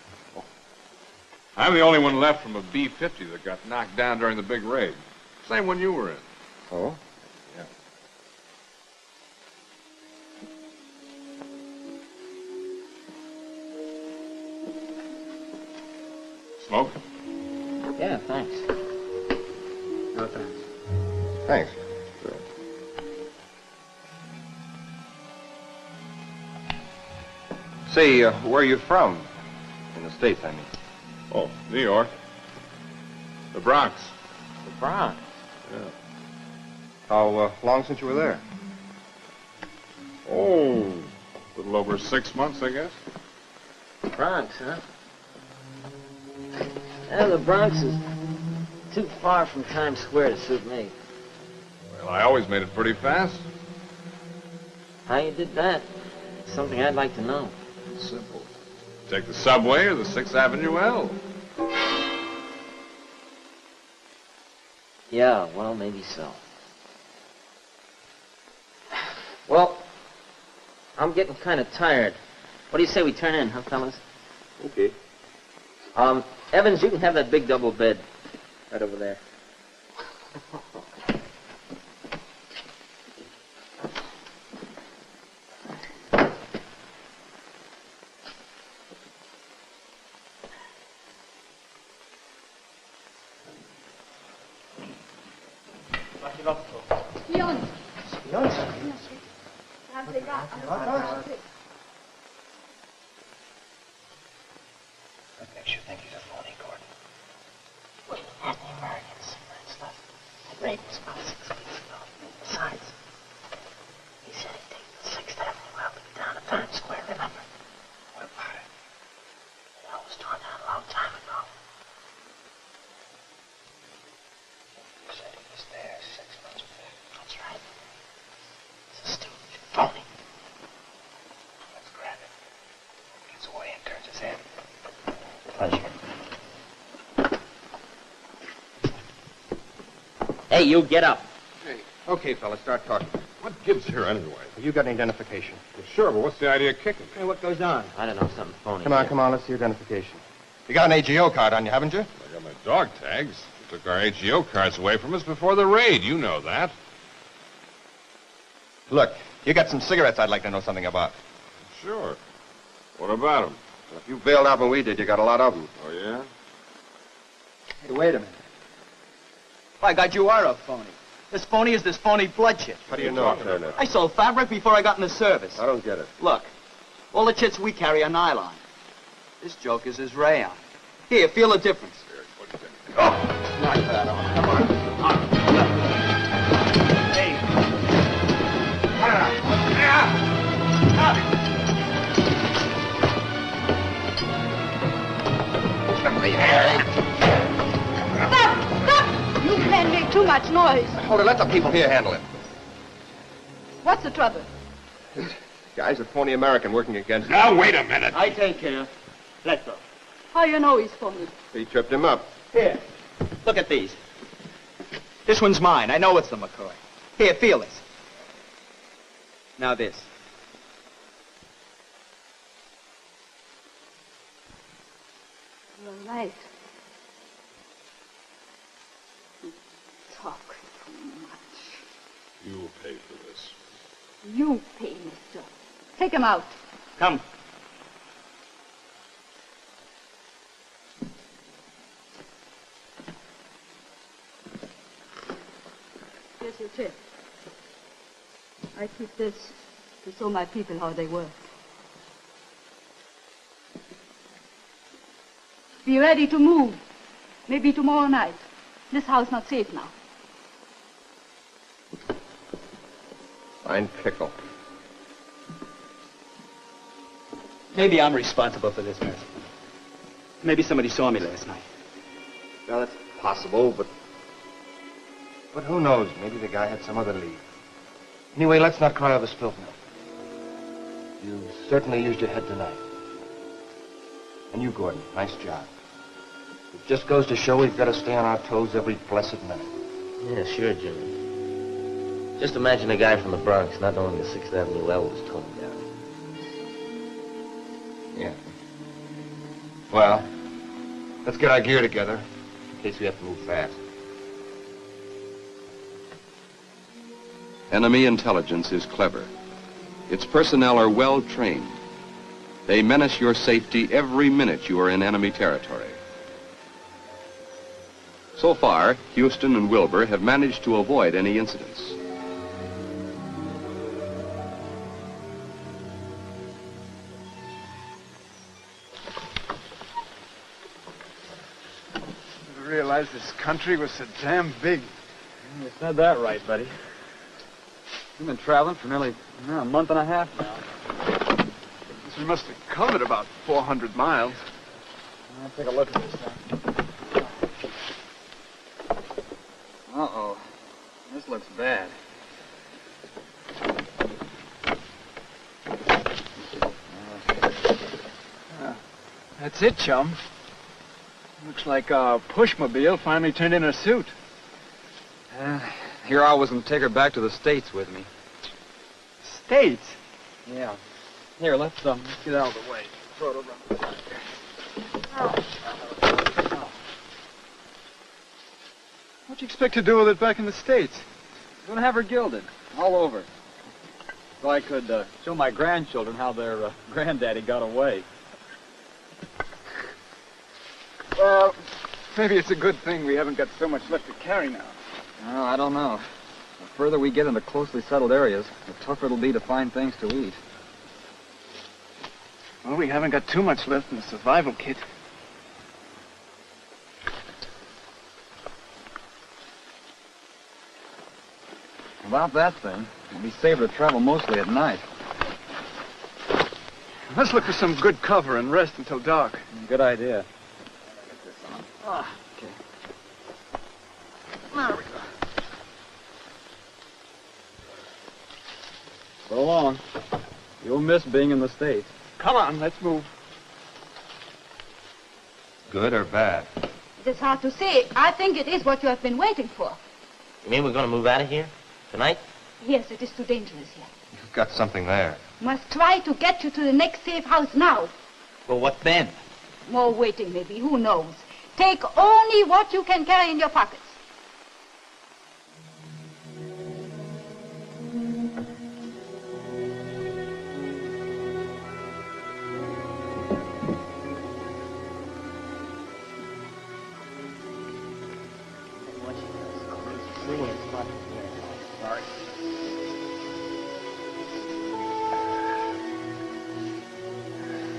Speaker 16: I'm the only one left from a B-50 that got knocked down during the big raid. Same one you were in.
Speaker 13: Oh?
Speaker 16: Yeah. Smoke?
Speaker 8: Yeah, thanks.
Speaker 13: No, thanks. Thanks. Sure. Say, where are you from? In the States, I mean.
Speaker 16: Oh, New York. The Bronx.
Speaker 8: The Bronx?
Speaker 16: Yeah.
Speaker 13: How long since you were there?
Speaker 16: Oh, a little over 6 months, I guess.
Speaker 8: Bronx, huh? Yeah, the Bronx is too far from Times Square to suit me.
Speaker 16: Well, I always made it pretty fast.
Speaker 8: How you did that? It's something I'd like to know.
Speaker 16: Simple. Take the subway or the 6th Avenue L.
Speaker 8: Yeah, well, maybe so. Well, I'm getting kind of tired. What do you say we turn in, huh, fellas?
Speaker 16: Okay.
Speaker 8: Evans, you can have that big double bed right over there.
Speaker 6: What makes you think he's a phony, Gordon?
Speaker 8: We had the American cigarettes left. The raid was about 6 weeks ago. Besides, he said he'd take the 6th Avenue out to be down to Times Square, remember?
Speaker 6: What about it?
Speaker 8: It all was torn down a long time ago.
Speaker 6: He said he was there 6 months back.
Speaker 8: That's right. It's a stooge. Phony.
Speaker 6: Let's grab it. Gets away and turns his head.
Speaker 8: Pleasure. Hey, you get up.
Speaker 13: Hey, okay, fellas, start talking.
Speaker 16: What gives here anyway?
Speaker 13: Have you got any identification?
Speaker 16: Well, sure, but what's the idea of kicking me?
Speaker 11: Hey, what goes on?
Speaker 8: I don't know, something phony.
Speaker 13: Come on, let's see your identification. You got an AGO card on you, haven't you?
Speaker 16: I got my dog tags. They took our AGO cards away from us before the raid. You know that.
Speaker 13: Look, you got some cigarettes I'd like to know something about.
Speaker 16: Sure. What about them?
Speaker 13: Well, if you bailed out when we did, you got a lot of them.
Speaker 16: Oh, yeah?
Speaker 11: Hey, wait a minute. By God, you are a phony. This phony is this phony blood chit.
Speaker 13: How do you know?
Speaker 11: I sold fabric before I got in the service.
Speaker 13: I don't get it.
Speaker 11: Look, all the chits we carry are nylon. This joker's is rayon. Here, feel the difference.
Speaker 16: Here, put it in.
Speaker 11: Oh, knock that off. Come on. Hey.
Speaker 12: Stop! You men make too much noise.
Speaker 13: Hold it, let the people here handle it.
Speaker 12: What's the trouble?
Speaker 13: This guy's a phony American working against...
Speaker 16: Now, wait a minute.
Speaker 8: I take care. Let go.
Speaker 12: How you know he's for me?
Speaker 13: He tripped him up.
Speaker 11: Here, look at these. This one's mine. I know it's a McCoy. Here, feel this. Now this.
Speaker 12: You're right. You talk too much.
Speaker 16: You'll pay for this.
Speaker 12: You pay, mister. Take him out.
Speaker 11: Come.
Speaker 12: Here's your tip. I keep this to show my people how they work. Be ready to move. Maybe tomorrow night. This house not safe now.
Speaker 13: Fine pickle.
Speaker 11: Maybe I'm responsible for this mess. Maybe somebody saw me last night.
Speaker 13: Well, that's possible, but who knows? Maybe the guy had some other lead. Anyway, let's not cry over spilt milk. You certainly used your head tonight. And you, Gordon, nice job. It just goes to show we've got to stay on our toes every blessed minute.
Speaker 8: Yeah, sure, Jimmy. Just imagine a guy from the Bronx not knowing the 6th Avenue L was toned down.
Speaker 13: Yeah. Well, let's get our gear together in case we have to move fast.
Speaker 1: Enemy intelligence is clever. Its personnel are well trained. They menace your safety every minute you are in enemy territory. So far, Houston and Wilbur have managed to avoid any incidents.
Speaker 2: Never realized this country was so damn big.
Speaker 11: You said that right, buddy. We've been traveling for nearly a month and a half now.
Speaker 2: We must have covered about 400 miles.
Speaker 11: I'll take a look at this thing. Uh-oh. This looks bad.
Speaker 2: That's it, chum. Looks like our pushmobile finally turned in a suit.
Speaker 11: Here I was going to take her back to the States with me.
Speaker 2: States?
Speaker 11: Yeah. Here, let's get out of the way. Throw it over on the side here.
Speaker 2: What do you expect to do with it back in the States?
Speaker 11: I'm going to have her gilded, all over. So I could show my grandchildren how their granddaddy got away.
Speaker 2: Well, maybe it's a good thing we haven't got so much left to carry now.
Speaker 11: Oh, I don't know. The further we get into closely settled areas, the tougher it'll be to find things to eat.
Speaker 2: Well, we haven't got too much left in the survival kit.
Speaker 11: About that thing, it'd be safer to travel mostly at night.
Speaker 2: Let's look for some good cover and rest until dark.
Speaker 11: Good idea.
Speaker 2: Okay.
Speaker 11: There we go. So long. You'll miss being in the States.
Speaker 2: Come on, let's move.
Speaker 13: Good or bad?
Speaker 12: It is hard to say. I think it is what you have been waiting for.
Speaker 8: You mean we're going to move out of here? Tonight?
Speaker 12: Yes, it is too dangerous here.
Speaker 13: You've got something there.
Speaker 12: Must try to get you to the next safe house now.
Speaker 11: Well, what then?
Speaker 12: More waiting, maybe. Who knows? Take only what you can carry in your pockets.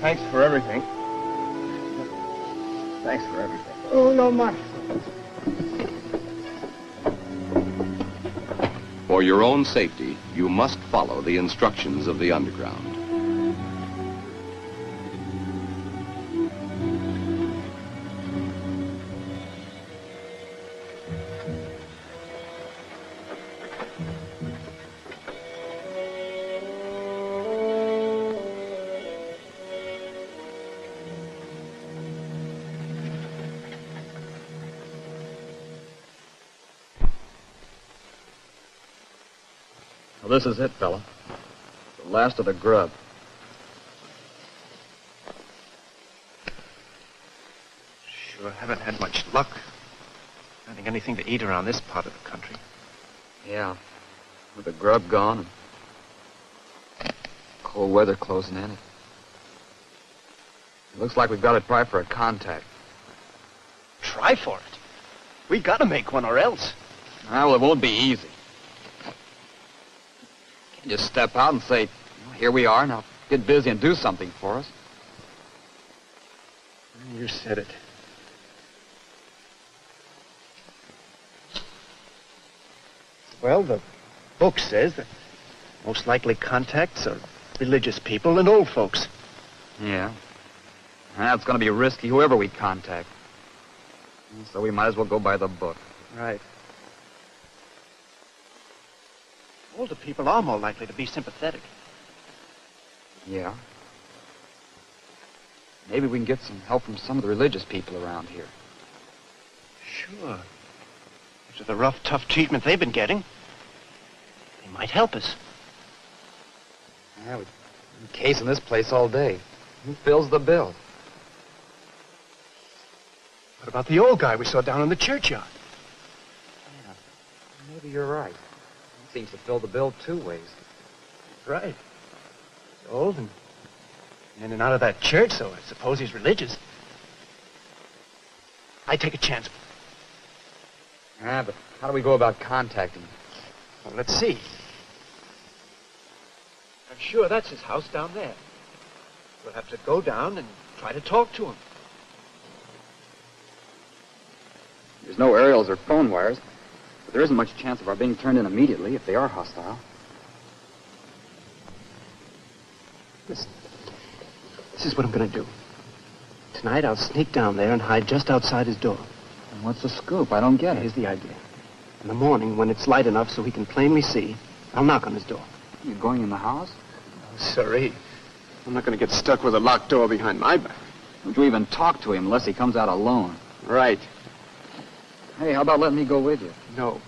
Speaker 13: Thanks for everything. Thanks for everything.
Speaker 3: Oh, no matter.
Speaker 1: For your own safety, you must follow the instructions of the underground.
Speaker 11: Well, this is it, fella. The last of the grub.
Speaker 13: Sure haven't had much luck finding anything to eat around this part of the country.
Speaker 11: Yeah. With the grub gone and cold weather closing in, it looks like we've got to try for a contact.
Speaker 13: Try for it? We gotta make one or else.
Speaker 11: Well, it won't be easy. Can't just step out and say, here we are, now get busy and do something for us.
Speaker 13: You said it. Well, the book says that most likely contacts are religious people and old folks.
Speaker 11: Yeah. That's going to be risky, whoever we contact. So we might as well go by the book.
Speaker 13: Right. Older people are more likely to be sympathetic.
Speaker 11: Yeah. Maybe we can get some help from some of the religious people around here.
Speaker 13: Sure. After the rough, tough treatment they've been getting, they might help us.
Speaker 11: Yeah, we've been casing this place all day. Who fills the bill?
Speaker 13: What about the old guy we saw down in the churchyard?
Speaker 11: Yeah, maybe you're right. He seems to fill the bill two ways.
Speaker 13: Right. He's old and in and out of that church, so I suppose he's religious. I take a chance.
Speaker 11: Yeah, but how do we go about contacting him?
Speaker 13: Well, let's see. I'm sure that's his house down there. We'll have to go down and try to talk to him.
Speaker 11: There's no aerials or phone wires, but there isn't much chance of our being turned in immediately if they are hostile.
Speaker 13: Listen, this is what I'm going to do. Tonight I'll sneak down there and hide just outside his door.
Speaker 11: And what's the scoop? I don't get it.
Speaker 13: Here's the idea. In the morning, when it's light enough so he can plainly see, I'll knock on his door.
Speaker 11: You going in the house?
Speaker 13: Oh, sorry. I'm not going to get stuck with a locked door behind my back.
Speaker 11: Don't you even talk to him unless he comes out alone.
Speaker 13: Right.
Speaker 11: Hey, how about letting me go with you?
Speaker 13: No.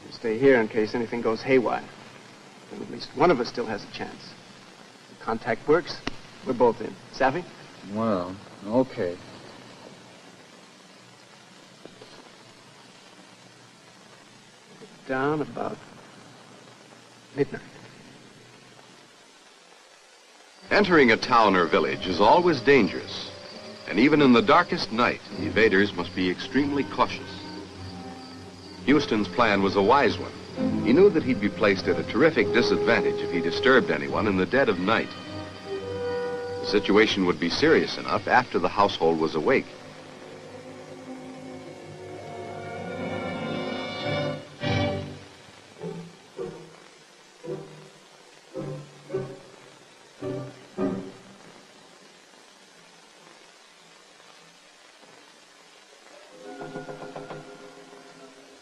Speaker 13: You stay here in case anything goes haywire. Then at least one of us still has a chance. If the contact works, we're both in. Savvy?
Speaker 11: Well, okay.
Speaker 13: Down about midnight.
Speaker 1: Entering a town or village is always dangerous. And even in the darkest night, evaders must be extremely cautious. Houston's plan was a wise one. He knew that he'd be placed at a terrific disadvantage if he disturbed anyone in the dead of night. The situation would be serious enough after the household was awake.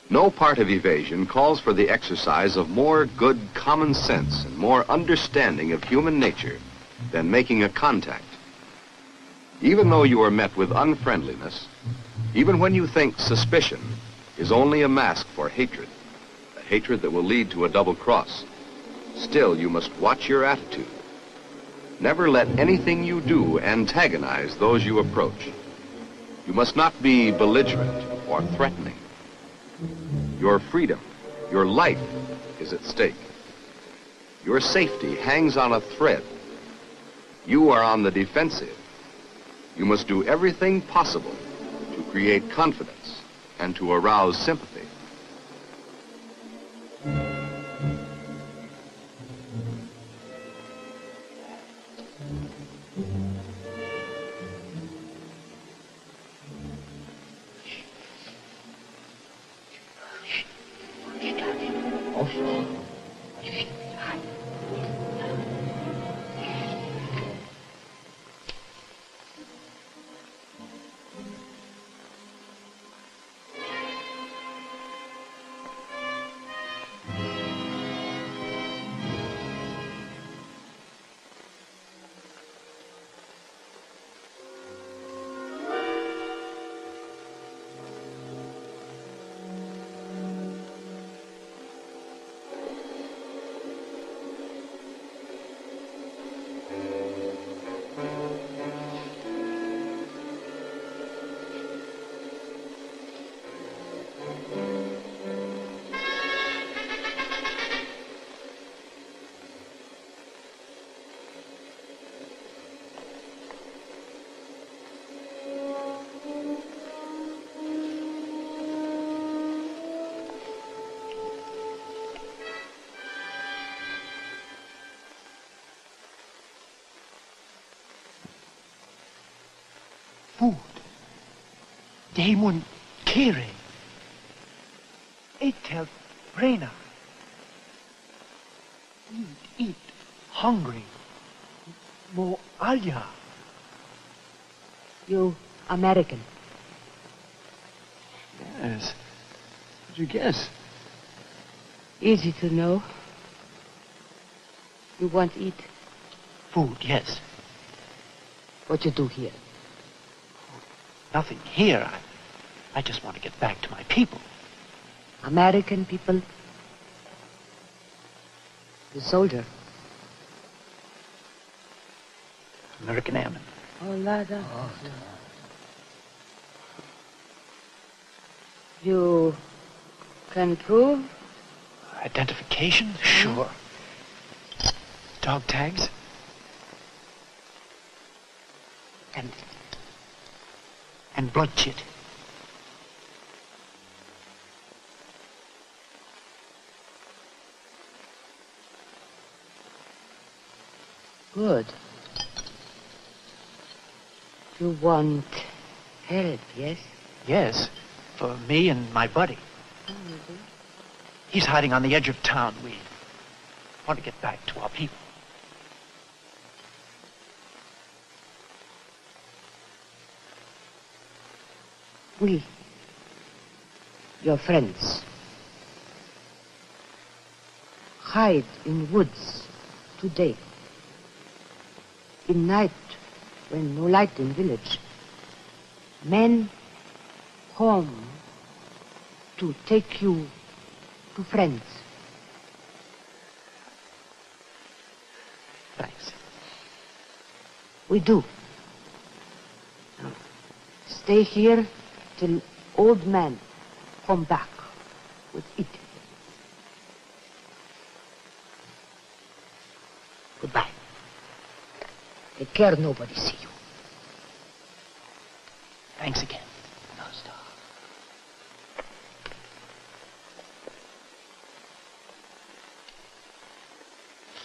Speaker 1: No part of evasion calls for the exercise of more good common sense and more understanding of human nature than making a contact. Even though you are met with unfriendliness, even when you think suspicion is only a mask for hatred, a hatred that will lead to a double cross, still you must watch your attitude. Never let anything you do antagonize those you approach. You must not be belligerent or threatening. Your freedom, your life is at stake. Your safety hangs on a thread. You are on the defensive. You must do everything possible to create confidence and to arouse sympathy.
Speaker 15: Food. Demon kere. Etel prena. Eat. Hungry. Mo alya.
Speaker 8: You American.
Speaker 15: Yes. What'd you guess?
Speaker 8: Easy to know. You want to eat?
Speaker 15: Food, yes.
Speaker 8: What you do here?
Speaker 15: Nothing here. I just want to get back to my people.
Speaker 8: American people? The soldier?
Speaker 15: American airman.
Speaker 8: Oh, Lada. You can prove?
Speaker 15: Identification? Sure. Dog tags? And blood chit.
Speaker 8: Good. You want help, yes?
Speaker 15: Yes, for me and my buddy. He's hiding on the edge of town. We want to get back to our people.
Speaker 8: We, your friends, hide in woods today. In night, when no light in village, men come to take you to friends.
Speaker 15: Thanks.
Speaker 8: We do. Now, stay here till old man come back with it. Goodbye. Take care nobody see you.
Speaker 15: Thanks again.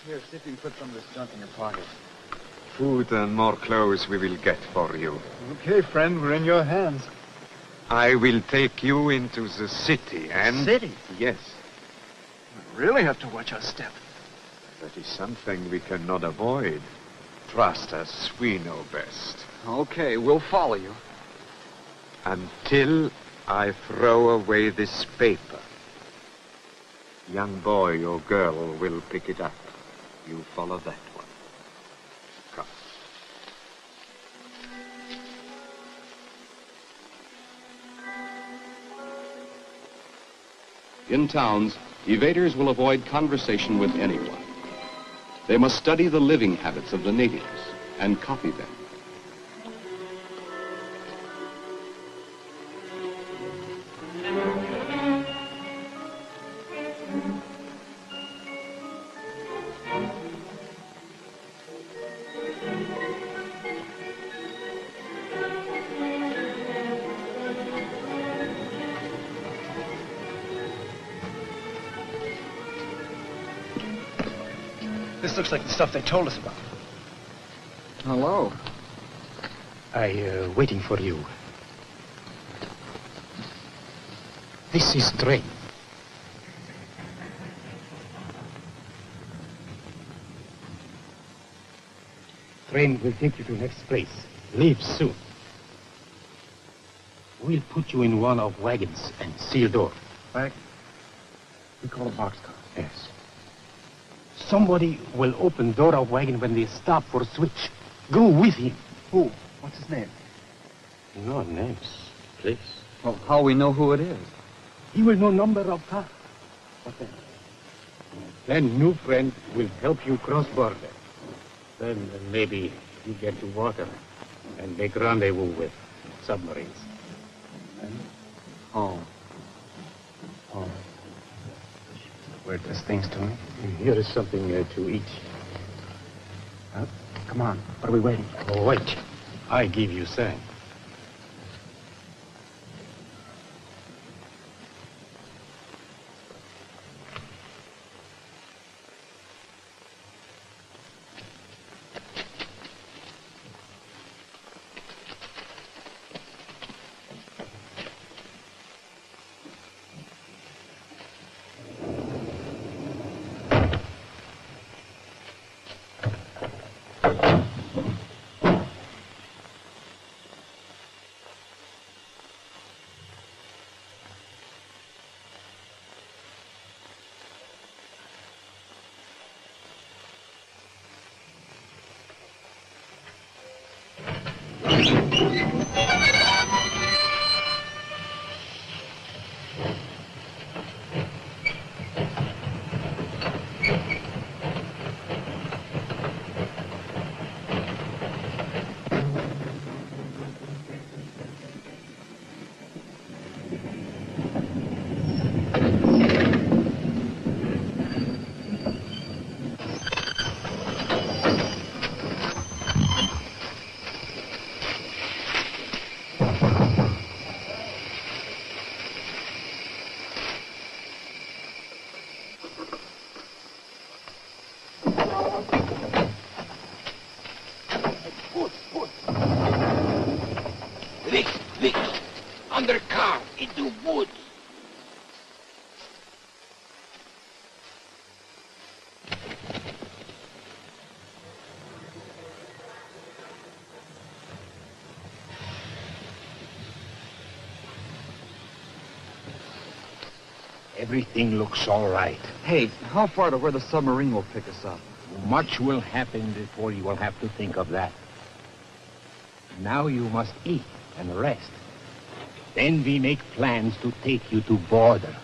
Speaker 11: Here, see if you can put some of this junk in your pocket.
Speaker 17: Food and more clothes we will get for you.
Speaker 11: Okay, friend, we're in your hands.
Speaker 17: I will take you into the city and...
Speaker 15: City?
Speaker 17: Yes.
Speaker 15: We really have to watch our step.
Speaker 17: That is something we cannot avoid. Trust us, we know best.
Speaker 11: Okay, we'll follow you.
Speaker 17: Until I throw away this paper. Young boy or girl will pick it up. You follow that one. Come.
Speaker 18: In towns, evaders will avoid conversation with anyone. They must study the living habits of the natives and copy them.
Speaker 15: This looks like the stuff they told us about.
Speaker 11: Hello.
Speaker 15: Waiting for you. This is train. Train will take you to next place. Leave soon. We'll put you in one of wagons and seal door.
Speaker 11: Wagon? We call a boxcar.
Speaker 15: Yes. Somebody will open door of wagon when they stop for switch. Go with him.
Speaker 11: Who? What's his name?
Speaker 15: No names, please.
Speaker 11: Well, how we know who it is?
Speaker 15: He will know number of car. What then? Then new friend will help you cross border. Then maybe you get to water and make rendezvous with submarines.
Speaker 11: Oh.
Speaker 15: Oh. Where does things to me? Here is something to eat.
Speaker 7: Come on. What are we waiting for?
Speaker 15: Oh, wait. I give you sign.
Speaker 3: Under car, into woods.
Speaker 15: Everything looks all right.
Speaker 11: Hey, how far to where the submarine will pick us up?
Speaker 15: Much will happen before you will have to think of that. Now you must eat and rest. Then we make plans to take you to border.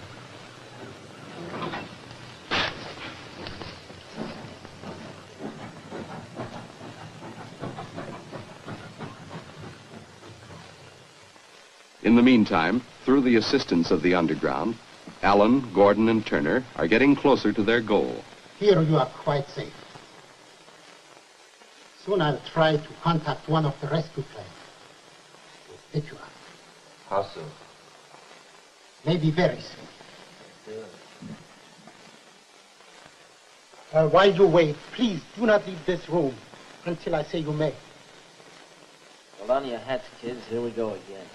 Speaker 18: In the meantime, through the assistance of the underground, Allen, Gordon, and Turner are getting closer to their goal.
Speaker 19: Here you are quite safe. Soon I'll try to contact one of the rescue planes. We'll pick you up.
Speaker 13: How soon?
Speaker 19: Maybe very soon. While you wait, please do not leave this room until I say you may.
Speaker 8: Hold on to your hats, kids. Here we go again.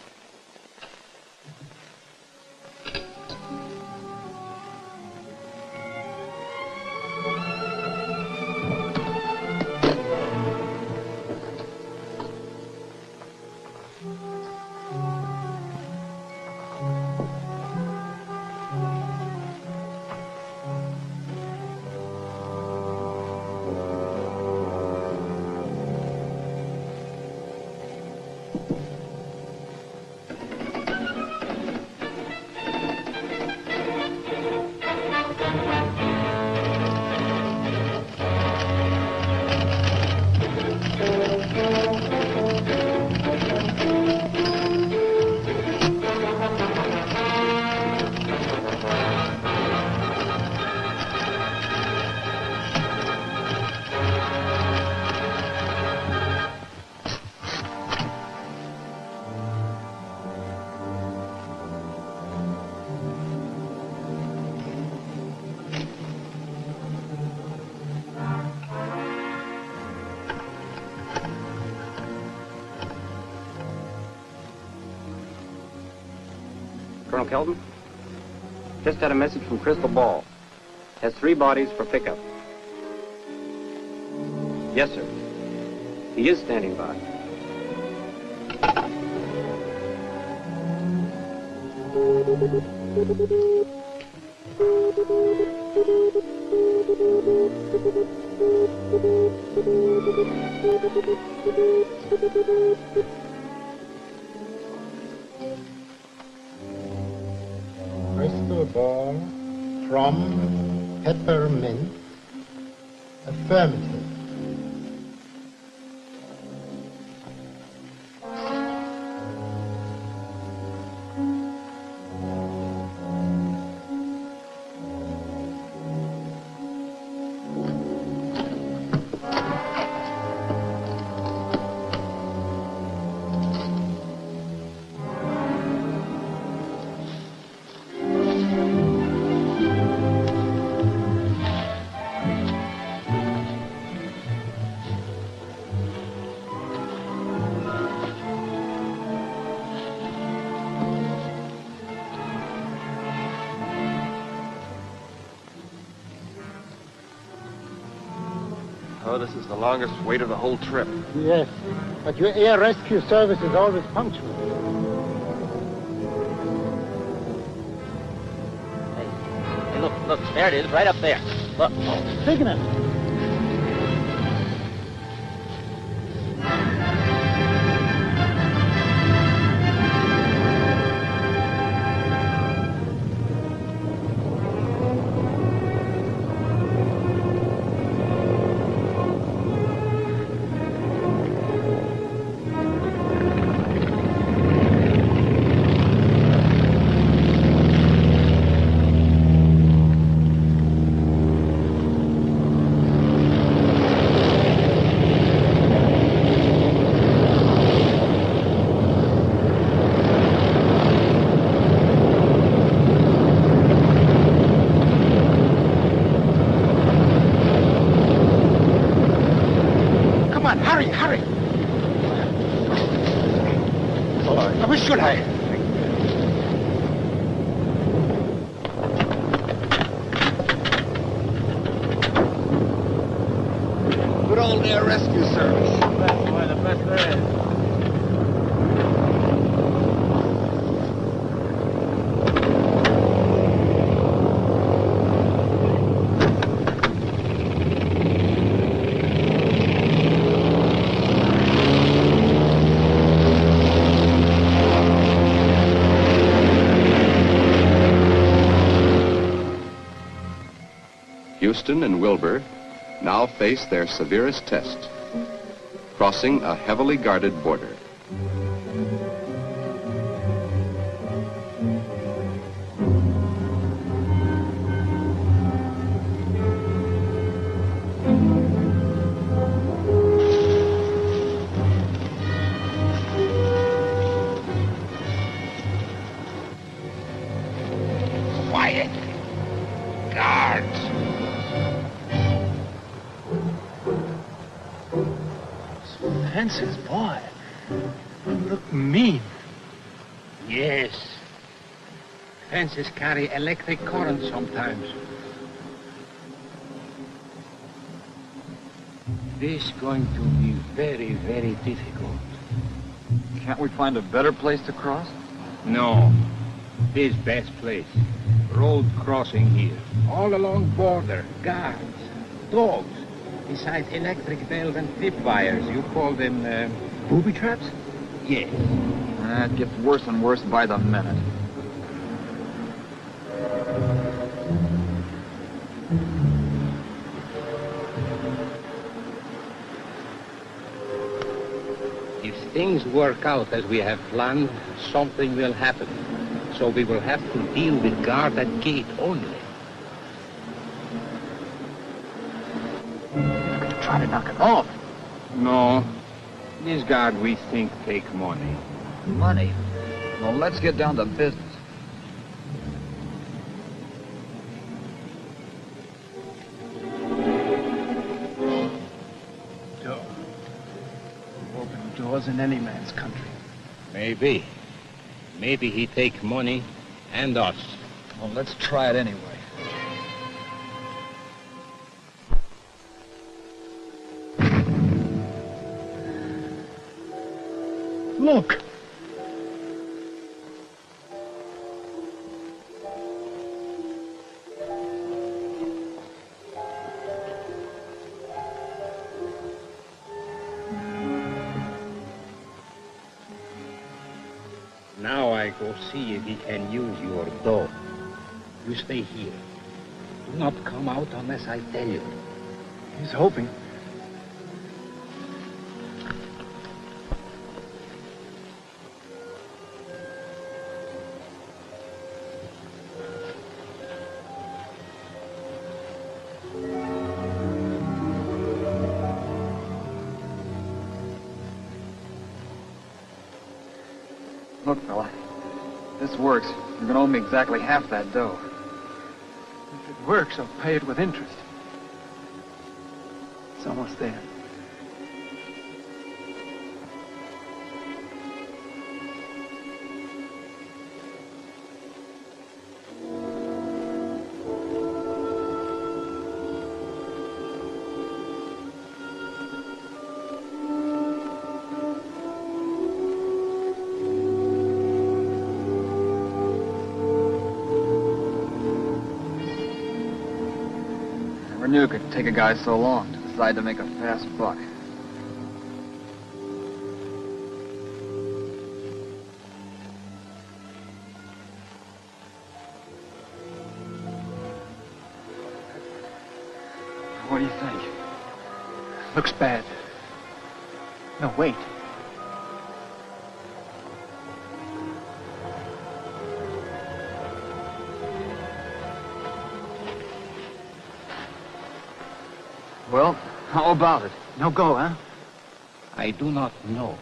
Speaker 5: Colonel Kelton? Just had a message from Crystal Ball. Has 3 bodies for pickup. Yes, sir. He is standing by.
Speaker 19: Crystal Ball from Peppermint. Affirmative.
Speaker 13: Oh, this is the longest wait of the whole trip.
Speaker 19: Yes, but your air rescue service is always punctual.
Speaker 8: Hey, look, there it is, right up there. Look.
Speaker 19: Signal. on, hurry, hurry. Where should I?
Speaker 11: Good old air rescue service.
Speaker 15: That's why the best there is.
Speaker 18: Houston and Wilbur now face their severest test, crossing a heavily guarded border.
Speaker 19: Quiet. Guards.
Speaker 15: Fences, boy. Look mean.
Speaker 19: Yes. Fences carry electric current sometimes. This is going to be very, very difficult.
Speaker 11: Can't we find a better place to cross?
Speaker 19: No. This best place. Road crossing here. All along border. Guards. Dogs. Besides electric bells and tripwires, you call them, booby traps? Yes.
Speaker 11: It gets worse and worse by the minute.
Speaker 19: If things work out as we have planned, something will happen. So we will have to deal with guard at gate only.
Speaker 11: Try to knock it off.
Speaker 19: No. This guard, we think, take money.
Speaker 11: Money? Well, let's get down to business.
Speaker 15: Door. Open doors in any man's country.
Speaker 19: Maybe. Maybe he take money and us.
Speaker 11: Well, let's try it anyway.
Speaker 15: Look!
Speaker 19: Now I go see if he can use your dog. You stay here. Do not come out unless I tell you.
Speaker 15: He's hoping.
Speaker 11: Look, fella, if this works, you're gonna owe me exactly half that dough.
Speaker 15: If it works, I'll pay it with interest. It's almost there.
Speaker 11: Never knew it could take a guy so long to decide to make a fast buck. What do you think?
Speaker 15: Looks bad. No, wait.
Speaker 11: Well, how about it?
Speaker 15: No go, huh?
Speaker 19: I do not know.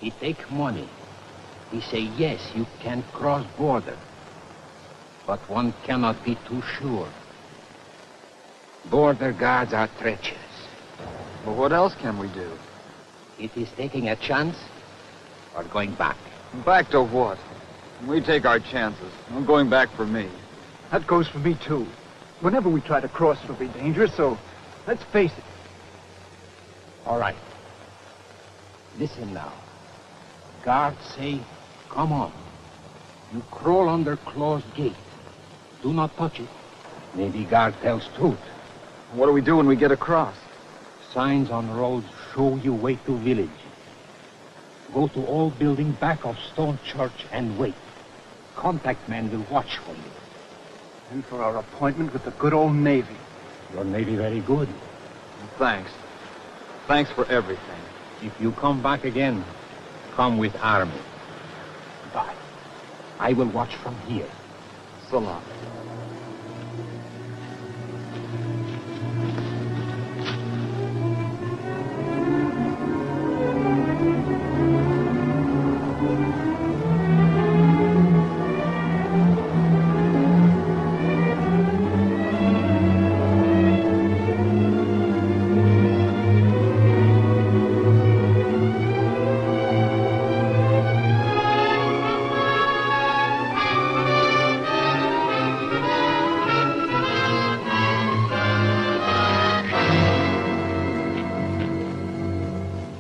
Speaker 19: He take money. He say, yes, you can cross border. But one cannot be too sure. Border guards are treacherous.
Speaker 11: But what else can we do?
Speaker 19: It is taking a chance or going back.
Speaker 11: Back to what? We take our chances. No going back for me.
Speaker 3: That goes for me, too. Whenever we try to cross, it'll be dangerous, so let's face it.
Speaker 19: All right. Listen now. Guards say, come on. You crawl under closed gate. Do not touch it. Maybe guard tells truth.
Speaker 11: What do we do when we get across?
Speaker 19: Signs on roads show you way to village. Go to old building back of stone church and wait. Contact men will watch for you.
Speaker 3: And for our appointment with the good old Navy.
Speaker 19: Your Navy very good.
Speaker 11: Thanks. Thanks for everything.
Speaker 19: If you come back again, come with army. Bye. I will watch from here.
Speaker 11: So long.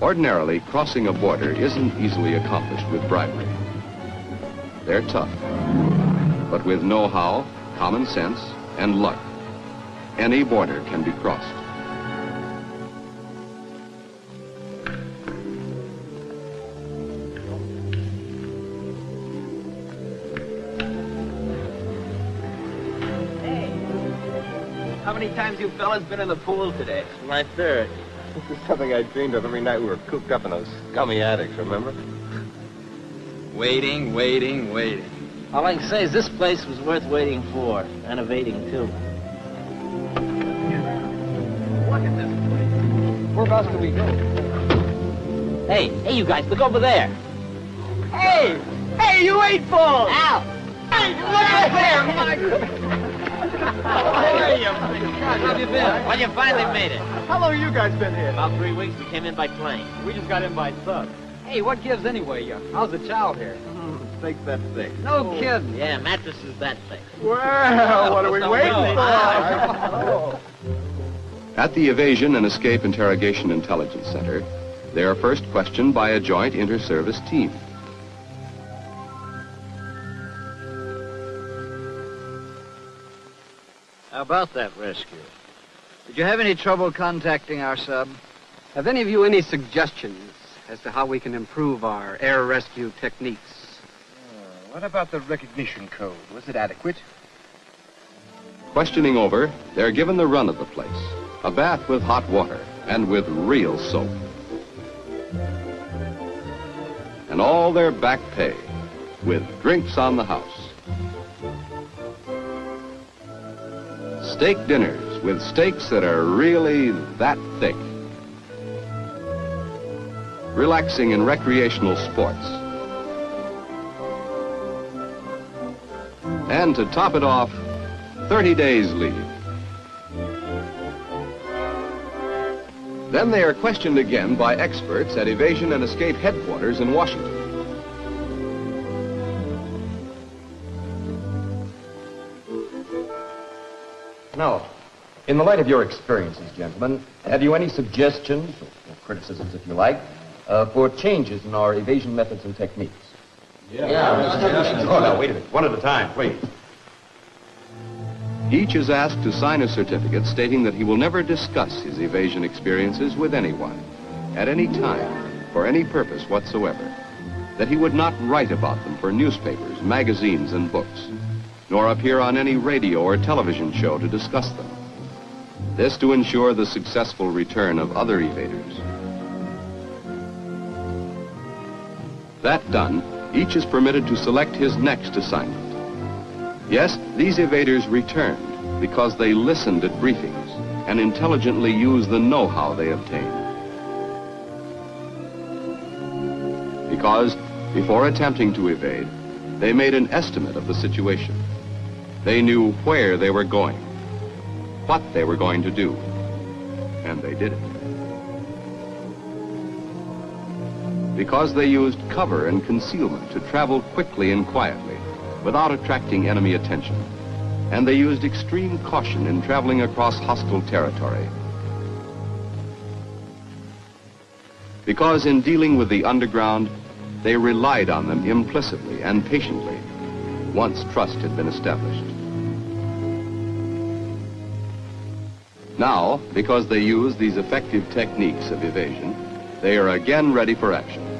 Speaker 18: Ordinarily, crossing a border isn't easily accomplished with bribery. They're tough, but with know-how, common sense, and luck, any border can be crossed.
Speaker 4: How many times you fellas been in the pool today?
Speaker 13: My third. This is something I dreamed of every night we were cooped up in those scummy attics, remember?
Speaker 9: Waiting.
Speaker 8: All I can say is this place was worth waiting for, and evading, too.
Speaker 9: Look at this place. Whereabouts do we go?
Speaker 8: Hey, you guys, look over there.
Speaker 4: Hey, you ain't fools!
Speaker 8: Al!
Speaker 4: Hey, look at there!
Speaker 9: How are you? How have you been?
Speaker 8: Well, you finally made it.
Speaker 4: How long have you guys been here?
Speaker 8: About 3 weeks, we came in by plane.
Speaker 9: We just got in by sub. Hey, what gives anyway? How's the chow here?
Speaker 13: Steak's that thick.
Speaker 9: No kidding.
Speaker 8: Yeah, mattress is that thick.
Speaker 4: Well, what are we waiting for?
Speaker 18: At the Evasion and Escape Interrogation Intelligence Center, they are first questioned by a joint inter-service team.
Speaker 8: How about that rescue?
Speaker 5: Did you have any trouble contacting our sub?
Speaker 20: Have any of you any suggestions as to how we can improve our air rescue techniques?
Speaker 13: What about the recognition code? Was it adequate?
Speaker 18: Questioning over, they're given the run of the place. A bath with hot water and with real soap. And all their back pay with drinks on the house. Steak dinners with steaks that are really that thick. Relaxing in recreational sports. And to top it off, 30 days leave. Then they are questioned again by experts at Evasion and Escape headquarters in Washington.
Speaker 21: Now, in the light of your experiences, gentlemen, have you any suggestions, or criticisms if you like, for changes in our evasion methods and techniques?
Speaker 14: Oh, now, wait a minute. One at a time, please.
Speaker 18: Each is asked to sign a certificate stating that he will never discuss his evasion experiences with anyone, at any time, for any purpose whatsoever. That he would not write about them for newspapers, magazines, and books, nor appear on any radio or television show to discuss them. This to ensure the successful return of other evaders. That done, each is permitted to select his next assignment. Yes, these evaders returned because they listened at briefings and intelligently used the know-how they obtained. Because, before attempting to evade, they made an estimate of the situation. They knew where they were going, what they were going to do, and they did it. because they used cover and concealment to travel quickly and quietly without attracting enemy attention. And they used extreme caution in traveling across hostile territory. Because in dealing with the underground, they relied on them implicitly and patiently, once trust had been established. Now, because they use these effective techniques of evasion, they are again ready for action.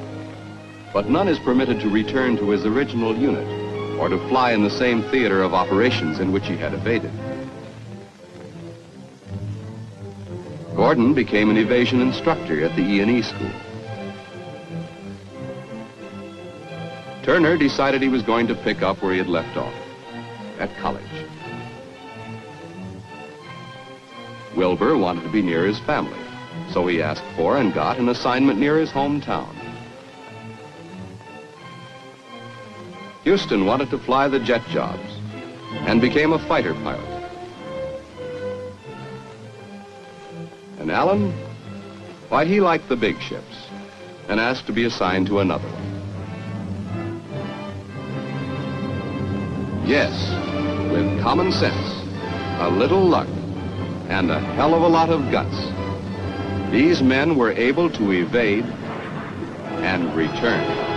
Speaker 18: But none is permitted to return to his original unit or to fly in the same theater of operations in which he had evaded. Gordon became an evasion instructor at the E&E school. Turner decided he was going to pick up where he had left off, at college. Wilbur wanted to be near his family, so he asked for and got an assignment near his hometown. Houston wanted to fly the jet jobs and became a fighter pilot. And Alan, why, he liked the big ships and asked to be assigned to another one. Yes, with common sense, a little luck, and a hell of a lot of guts, these men were able to evade and return.